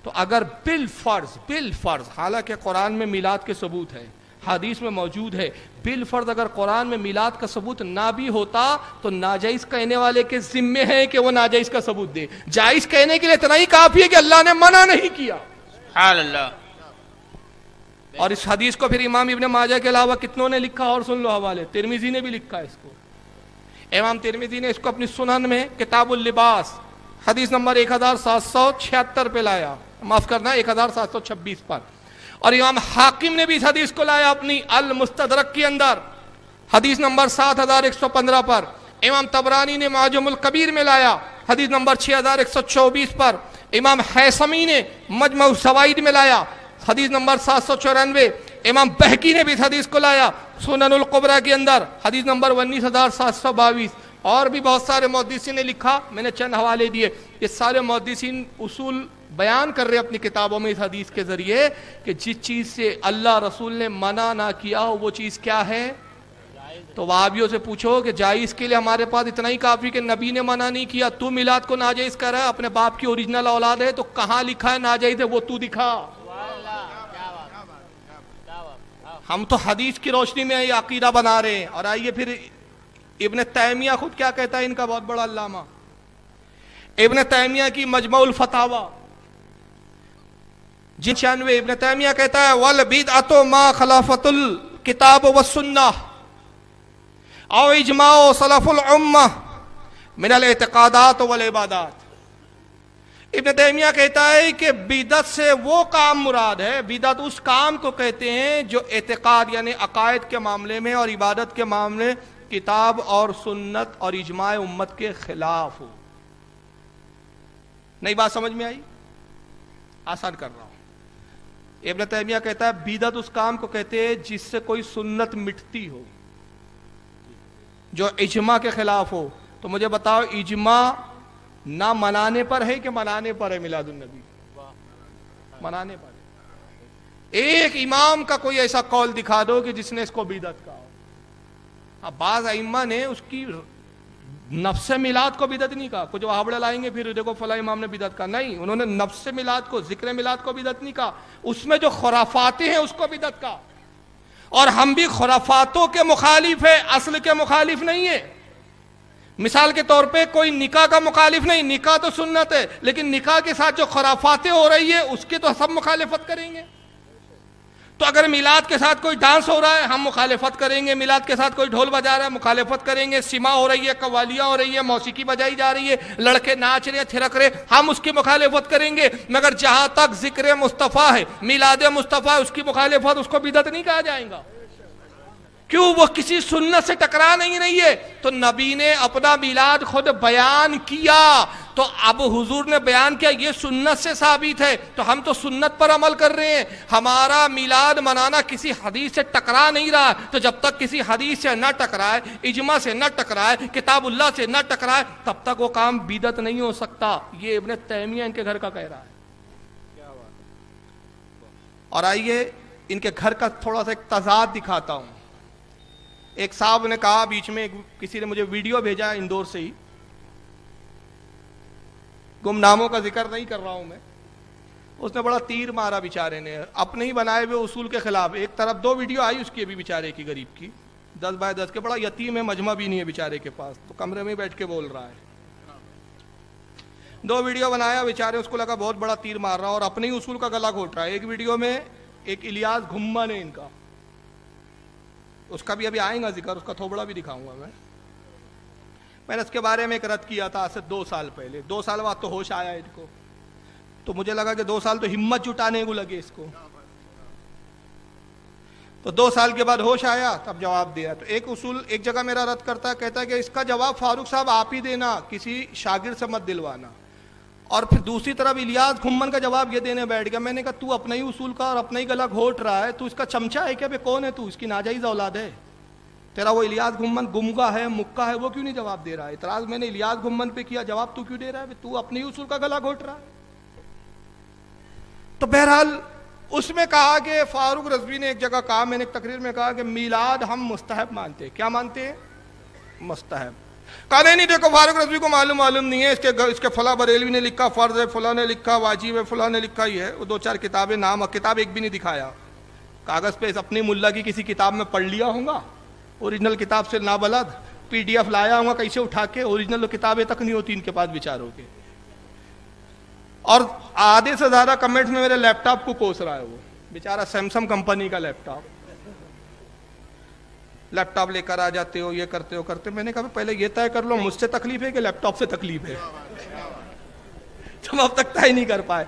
تو اگر بالفرض حالانکہ قرآن میں میلاد کے ثبوت ہے، حدیث میں موجود ہے، بالفرض اگر قرآن میں میلاد کا ثبوت نہ بھی ہوتا تو ناجائز کہنے والے کے ذمے ہے کہ وہ ناجائز کا ثبوت دے. جائز کہنے کے لیے اتنا ہی کافی ہے کہ اللہ نے منع نہیں کیا. سبحان اللہ. اور اس حدیث کو پھر امام ابن ماجہ کے علاوہ کتنوں نے لکھا؟ اور سن لو حوالے، ترمذی نے بھی لکھا ہے اس کو. امام ترمذی نے اس کو اپنی سنن میں کتاب اللباس حدیث نمبر 1776 پہ لایا، معاف کرنا 1726 پر. اور امام حاکم نے بھی اس حدیث کو لایا اپنی المستدرک کے اندر حدیث نمبر 7115 پر. امام طبرانی نے معجم الکبیر میں لایا حدیث نمبر 6124 پر. امام حیثمی نے مجمع الزوائد میں لایا حدیث نمبر 794. امام بہقی نے بھی اس حدیث کو لایا سنن القبرہ کے اندر حدیث نمبر 19722. اور بھی بہت سارے محدثین نے لکھا، میں نے چند حوالے دیے. یہ سارے محدثین اصول بیان کر رہے اپنی کتابوں میں اس حدیث کے ذریعے کہ جس چیز سے اللہ رسول نے منع نہ کیا ہو وہ چیز کیا ہے. تو وہابیوں سے پوچھو کہ جائز کے لیے ہمارے پاس اتنا ہی کافی کہ نبی نے منع نہیں کیا، تو میلاد کو ناجائز کر رہا ہے، اپنے باپ کی اوریجنل اولاد ہے تو کہاں لکھا ہے ناجائز ہے وہ تو دکھا. ہم تو حدیث کی روشنی میں یہ عقیدہ بنا رہے ہیں. اور آئیے پھر ابن تیمیہ خود کیا کہتا ہے، ان کا بہت بڑا علامہ ابن تیمیہ کی مجمع الفتاوی 96 ابن تیمیہ کہتا ہے والبدعۃ ما خلافت الکتاب والسنہ او اجماع سلف الامہ من الاعتقادات والعبادات. ابن تیمیہ کہتا ہے کہ بدعت سے وہ کام مراد ہے، بدعت اس کام کو کہتے ہیں جو اعتقاد یعنی عقائد کے معاملے میں اور عبادت کے معاملے کتاب اور سنت اور اجماع امت کے خلاف ہو. نئی بات سمجھ میں آئی؟ آسان کر رہا ہوں. ابن تیمیہ کہتا ہے بدعت اس کام کو کہتے ہیں جس سے کوئی سنت مٹتی ہو، جو اجماع کے خلاف ہو. تو مجھے بتاؤ اجماع نہ منانے پر ہے کہ منانے پر ہے میلاد النبی؟ منانے پر ہے. ایک امام کا کوئی ایسا قول دکھا دو کہ جس نے اس کو بدعت کہا. اب بعض ائمہ نے اس کی نفس میلاد کو بدعت نہیں کہا، کچھ وہابڑے لائیں گے پھر دیکھو فلاں امام نے بدعت کہا. نہیں، انہوں نے نفس میلاد کو، ذکر میلاد کو بدعت نہیں کہا، اس میں جو خرافات ہیں اس کو بدعت کہا. اور ہم بھی خرافاتوں کے مخالف ہیں، اصل کے مخالف نہیں ہیں. مثال کے طور پہ کوئی نکاح کا مخالف نہیں، نکاح تو سنت ہے، لیکن نکاح کے ساتھ جو خرافاتیں ہو رہی ہے اس کے تو سب مخالفت کریں گے. تو اگر میلاد کے ساتھ کوئی ڈانس ہو رہا ہے ہم مخالفت کریں گے، میلاد کے ساتھ کوئی ڈھول بجا رہا ہے مخالفت کریں گے، سما ہو رہی ہے، قوالیاں ہو رہی ہے، موسیقی بجائی جا رہی ہے، لڑکے ناچ رہے ہیں، تھرک رہے، ہم اس کی مخالفت کریں گے. مگر جہاں تک ذکر مصطفیٰ ہے، میلاد مصطفیٰ ہے، اس کی مخالفت اس کو بدعت نہیں کہا جائے گا. کیوں؟ وہ کسی سنت سے ٹکرا نہیں ہے. تو نبی نے اپنا میلاد خود بیان کیا، تو اب حضور نے بیان کیا یہ سنت سے ثابت ہے تو ہم تو سنت پر عمل کر رہے ہیں. ہمارا میلاد منانا کسی حدیث سے ٹکرا نہیں رہا. تو جب تک کسی حدیث سے نہ ٹکرائے، اجماع سے نہ ٹکرائے، کتاب اللہ سے نہ ٹکرائے، تب تک وہ کام بدعت نہیں ہو سکتا. یہ ابن تیمیہ ان کے گھر کا کہہ رہا ہے. اور آئیے ان کے گھر کا تھوڑا سا ایک تضاد دکھاتا ہوں. ایک صاحب نے کہا بیچ میں, کسی نے مجھے ویڈیو بھیجا اندور سے ہی, گمناموں کا ذکر نہیں کر رہا ہوں میں, اس نے بڑا تیر مارا بیچارے نے اپنے ہی بنائے ہوئے اصول کے خلاف. ایک طرف 2 ویڈیو آئی اس کی بھی بیچارے کی, غریب کی, 10x10 کے, بڑا یتیم ہے, مجمع بھی نہیں ہے بیچارے کے پاس, تو کمرے میں بیٹھ کے بول رہا ہے. 2 ویڈیو بنایا بیچارے, اس کو لگا بہت بڑا تیر مار رہا اور اپنے ہی اصول کا گلا گھوٹ رہا ہے. ایک ویڈیو میں ایک الیاس گھمن ہے ان کا, اس کا بھی ابھی آئے گا ذکر, اس کا تھوبڑا بھی دکھاؤں گا میں نے اس کے بارے میں ایک رد کیا تھا آج سے 2 سال پہلے. 2 سال بعد تو ہوش آیا ان کو, تو مجھے لگا کہ 2 سال تو ہمت جٹانے کو لگے اس کو, تو 2 سال کے بعد ہوش آیا تب جواب دیا. تو ایک اصول ایک جگہ میرا رد کرتا ہے, کہتا ہے کہ اس کا جواب فاروق صاحب آپ ہی دینا, کسی شاگرد سے مت دلوانا. اور پھر دوسری طرف الیاس گھمن کا جواب یہ دینے بیٹھ گیا. میں نے کہا تو اپنا ہی اصول کا اور اپنا ہی گلا گھوٹ رہا ہے, تو اس کا چمچہ ہے کیا, بے کون ہے تو, اس کی ناجائز اولاد ہے تیرا. وہ الیاس گھمن گمگا ہے, مکہ ہے, وہ کیوں نہیں جواب دے رہا ہے؟ اعتراض میں نے الیاس گھمن پہ کیا, جواب تو کیوں دے رہا ہے؟ تو اپنے ہی اصول کا گلا گھوٹ رہا ہے. تو بہرحال اس میں کہا کہ فاروق رضوی نے ایک جگہ کہا, میں نے ایک تقریر میں کہا کہ میلاد ہم مستحب مانتے ہیں. کیا مانتے ہیں؟ مستحب. کہا نہیں دیکھو فاروق رضوی کو معلوم نہیں ہے, اس کے فلاں بریلوی نے لکھا فرض ہے, فلاں نے لکھا واجب ہے, فلاں نے لکھا یہ ہے. وہ 2-4 کتابیں نام, کتاب ایک بھی نہیں دکھایا, کاغذ پہ اپنی ملا کی کسی کتاب میں پڑھ لیا ہوگا, اوریجنل کتاب سے نابلد, PDF لایا ہوں گا کیسے اٹھا کے, اوریجنل کتابیں تک نہیں ہوتی ان کے پاس بیچاروں کے. اور آدھے سے زیادہ کمنٹس میں میرے لیپ ٹاپ کو کوس رہا ہے. وہ بیچارہ سیمسنگ کمپنی کا لیپ ٹاپ لے کر آ جاتے ہو, یہ کرتے ہو کرتے. میں نے کہا پہلے یہ طے کر لو مجھ سے تکلیف ہے کہ لیپ ٹاپ سے تکلیف ہے, تم اب تک طے نہیں کر پائے.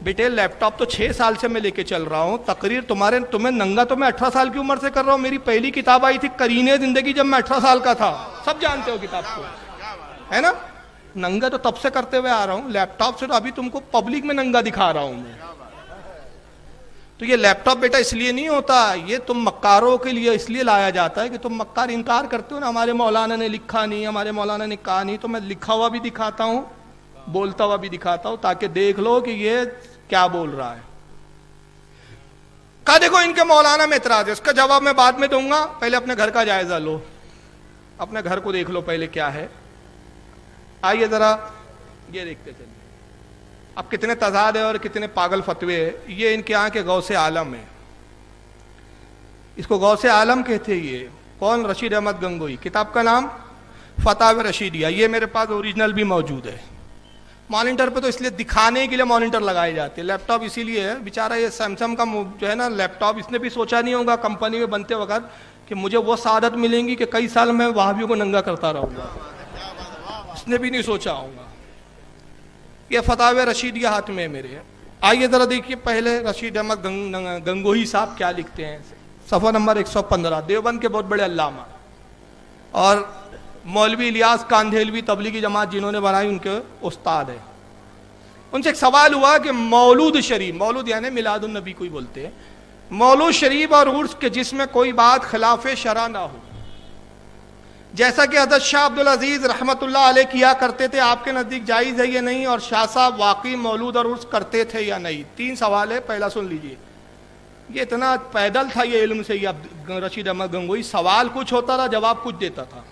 بیٹے لیپ ٹاپ تو 6 سال سے میں لے کے چل رہا ہوں, تقریر تمہیں ننگا تو میں 18 سال کی عمر سے کر رہا ہوں. میری پہلی کتاب آئی تھی قرینِ زندگی جب میں 18 سال کا تھا, سب جانتے ہو کتاب کو, ہے نا. ننگا تو تب سے کرتے ہوئے آ رہا ہوں, لیپ ٹاپ سے تو ابھی تم کو پبلک میں ننگا دکھا رہا ہوں میں. تو یہ لیپ ٹاپ بیٹا اس لیے نہیں ہوتا, یہ تم مکاروں کے لیے اس لیے لایا جاتا ہے کہ تم مکار انکار کرتے ہو نا, ہمارے مولانا نے لکھا نہیں, ہمارے مولانا نے کہا نہیں, تو میں لکھا ہوا بھی دکھاتا ہوں, بولتا ہوا بھی دکھاتا ہوں, تاکہ دیکھ لو کہ یہ کیا بول رہا ہے. کہا دیکھو ان کے مولانا میں اعتراض ہے, اس کا جواب میں بعد میں دوں گا, پہلے اپنے گھر کا جائزہ لو, اپنے گھر کو دیکھ لو پہلے کیا ہے. آئیے ذرا یہ دیکھتے چلیں اب کتنے تضاد ہے اور کتنے پاگل فتوے ہیں. یہ ان کے یہاں کے غوث عالم ہے, اس کو غوث عالم کہتے ہیں. یہ کون؟ رشید احمد گنگوئی, کتاب کا نام فتاوی رشیدیہ. یہ میرے پاس اوریجنل بھی موجود ہے. مانیٹر پہ تو اس لیے دکھانے کے لیے مانیٹر لگائے جاتے ہیں, لیپ ٹاپ اسی لیے ہے. بیچارہ یہ سیمسنگ کا جو ہے نا لیپ ٹاپ, اس نے بھی سوچا نہیں ہوگا کمپنی میں بنتے وقت کہ مجھے وہ سعادت ملیں گی کہ کئی سال میں وہابیوں کو ننگا کرتا رہوں گا, اس نے بھی نہیں سوچا ہوگا. یہ فتاوی رشیدیہ ہاتھ میں میرے. آئیے ذرا دیکھیے پہلے رشید احمد گنگوہی صاحب کیا لکھتے ہیں. صفحہ نمبر 115, دیوبند کے بہت بڑے علامہ اور مولوی الیاس کاندھیلوی تبلیغی جماعت جنہوں نے بنائی, ان کے استاد ہیں. ان سے ایک سوال ہوا کہ مولود شریف, مولود یعنی میلاد النبی کو ہی بولتے ہیں, مولود شریف اور عرس کے جس میں کوئی بات خلاف شرع نہ ہو, جیسا کہ حضرت شاہ عبدالعزیز رحمت اللہ علیہ کیا کرتے تھے, آپ کے نزدیک جائز ہے یا نہیں؟ اور شاہ صاحب واقعی مولود اور عرس کرتے تھے یا نہیں؟ 3 سوال ہے, پہلا سن لیجئے. یہ اتنا پیدل تھا یہ علم سے یہ رشید احمد گنگوئی, سوال کچھ ہوتا تھا جواب کچھ دیتا تھا.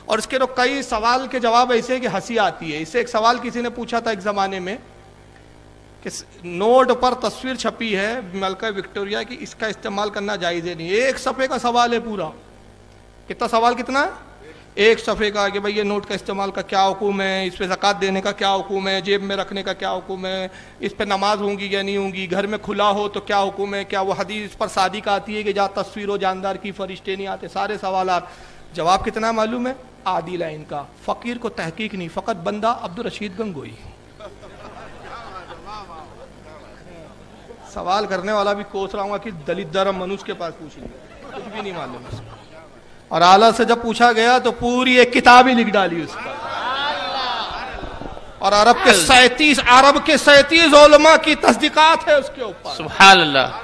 اور اس کے تو کئی سوال کے جواب ایسے کہ ہنسی آتی ہے. اس سے ایک سوال کسی نے پوچھا تھا ایک زمانے میں کہ نوٹ پر تصویر چھپی ہے ملکہ وکٹوریہ کی, اس کا استعمال کرنا جائز ہے نہیں. 1 صفحے کا سوال ہے پورا. کتنا سوال کتنا ہے؟ 1 صفحے کا, کہ بھئی یہ نوٹ کا استعمال کا کیا حکم ہے, اس پہ زکوٰۃ دینے کا کیا حکم ہے, جیب میں رکھنے کا کیا حکم ہے, اس پہ نماز ہوں گی یا نہیں ہوں گی, گھر میں کھلا ہو تو کیا حکم ہے, کیا وہ حدیث اس پر صادق آتی ہے کہ جہاں تصویر ہو جاندار کی فرشتے نہیں آتے. سارے سوالات. جواب کتنا معلوم ہے؟ عادل ہے ان کا. فقیر کو تحقیق نہیں, فقط بندہ عبدالرشید گنگوئی. سوال کرنے والا بھی کوس رہا ہوں کہ دلت دھرم منوج کے پاس پوچھ لیا, کچھ بھی نہیں معلوم اس کو. اور اعلیٰ سے جب پوچھا گیا تو پوری ایک کتاب ہی لکھ ڈالی اس پر. اور عرب کے 37 علماء کی تصدیقات ہے اس کے اوپر. سبحان اللہ.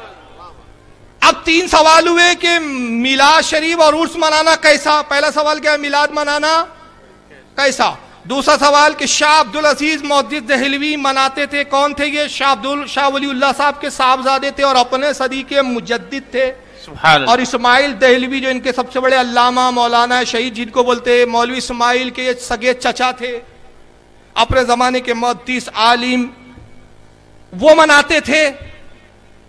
اب 3 سوال ہوئے کہ میلاد شریف اور عرس منانا کیسا. پہلا سوال کیا ہے؟ میلاد منانا کیسا. دوسرا سوال کہ شاہ عبد العزیز محدث دہلوی مناتے تھے، کون تھے یہ؟ شاہ ولی اللہ صاحب کے صاحبزادے تھے اور اپنے صدی کے مجدد تھے. اور اسماعیل دہلوی جو ان کے سب سے بڑے علامہ مولانا شہید جن کو بولتے مولوی اسماعیل کے یہ سگے چچا تھے، اپنے زمانے کے محدث عالم، وہ مناتے تھے.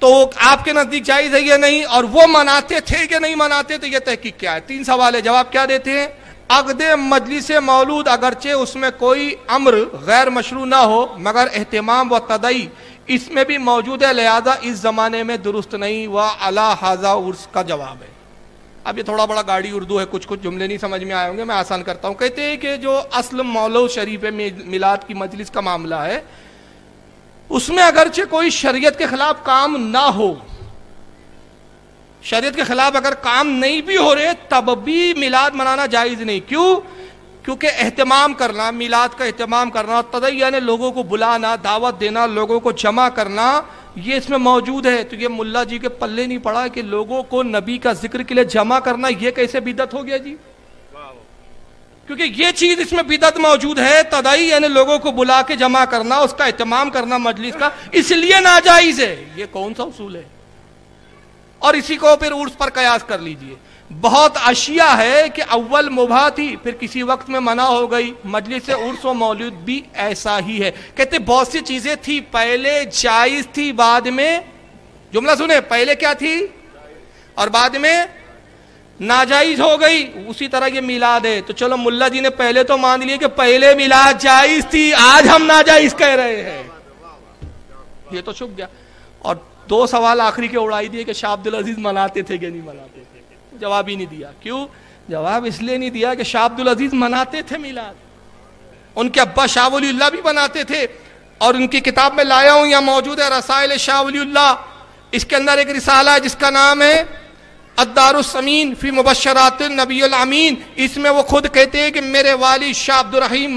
تو آپ کے نزدیک جائز ہے یا نہیں؟ اور وہ مناتے تھے کہ نہیں مناتے تھے؟ یہ تحقیق کیا ہے؟ 3 سوال ہے، جواب کیا دیتے ہیں؟ عقد مجلس مولود اگرچہ اس میں کوئی امر غیر مشروع نہ ہو مگر اہتمام و تدعی اس میں بھی موجود ہے، لہذا اس زمانے میں درست نہیں. وعلی ھذا عرس کا جواب ہے. اب یہ تھوڑا بڑا گاڑی اردو ہے، کچھ جملے نہیں سمجھ میں آئے ہوں گے، میں آسان کرتا ہوں. کہتے ہیں کہ جو اصل مولود شریف میلاد کی مجلس کا معاملہ ہے اس میں اگرچہ کوئی شریعت کے خلاف کام نہ ہو، شریعت کے خلاف اگر کام نہیں بھی ہو رہے تب بھی میلاد منانا جائز نہیں. کیوں؟ کیونکہ اہتمام کرنا، میلاد کا اہتمام کرنا، تدعی یعنی لوگوں کو بلانا، دعوت دینا، لوگوں کو جمع کرنا، یہ اس میں موجود ہے. تو یہ ملا جی کے پلے نہیں پڑا کہ لوگوں کو نبی کا ذکر کے لیے جمع کرنا یہ کیسے بدعت ہو گیا جی؟ کیونکہ یہ چیز اس میں بدعت موجود ہے. تدعی یعنی لوگوں کو بلا کے جمع کرنا، اس کا اہتمام کرنا مجلس کا، اس لیے ناجائز ہے. یہ کون سا اصول ہے؟ اور اسی کو پھر عرس پر قیاس کر لیجئے. بہت اشیاء ہے کہ اول مباح تھی پھر کسی وقت میں منع ہو گئی. مجلس عرس و مولود بھی ایسا ہی ہے. کہتے بہت سی چیزیں تھی پہلے جائز تھی، بعد میں، جملہ سنیں، پہلے کیا تھی اور بعد میں ناجائز ہو گئی. اسی طرح یہ میلاد ہے. تو چلو ملا جی نے پہلے تو مان لیے کہ پہلے میلاد جائز تھی، آج ہم ناجائز کہہ رہے ہیں. یہ تو چھپ گیا. اور 2 سوال آخری کے اڑائی دیے کہ شاہ عبد العزیز مناتے تھے کہ نہیں مناتے تھے. جواب ہی نہیں دیا. کیوں جواب؟ اس لیے نہیں دیا کہ شاہ عبد العزیز مناتے تھے میلاد. ان کے ابا شاہ ولی اللہ بھی بناتے تھے، اور ان کی کتاب میں لایا ہوں، یہاں موجود ہے، رسائل شاہ ولی اللہ. اس کے اندر ایک رسالہ ہے جس کا نام ہے الدار السمین فی مبشرات النبی الامین. اس میں وہ خود کہتے ہیں کہ میرے والد شاہ عبد الرحیم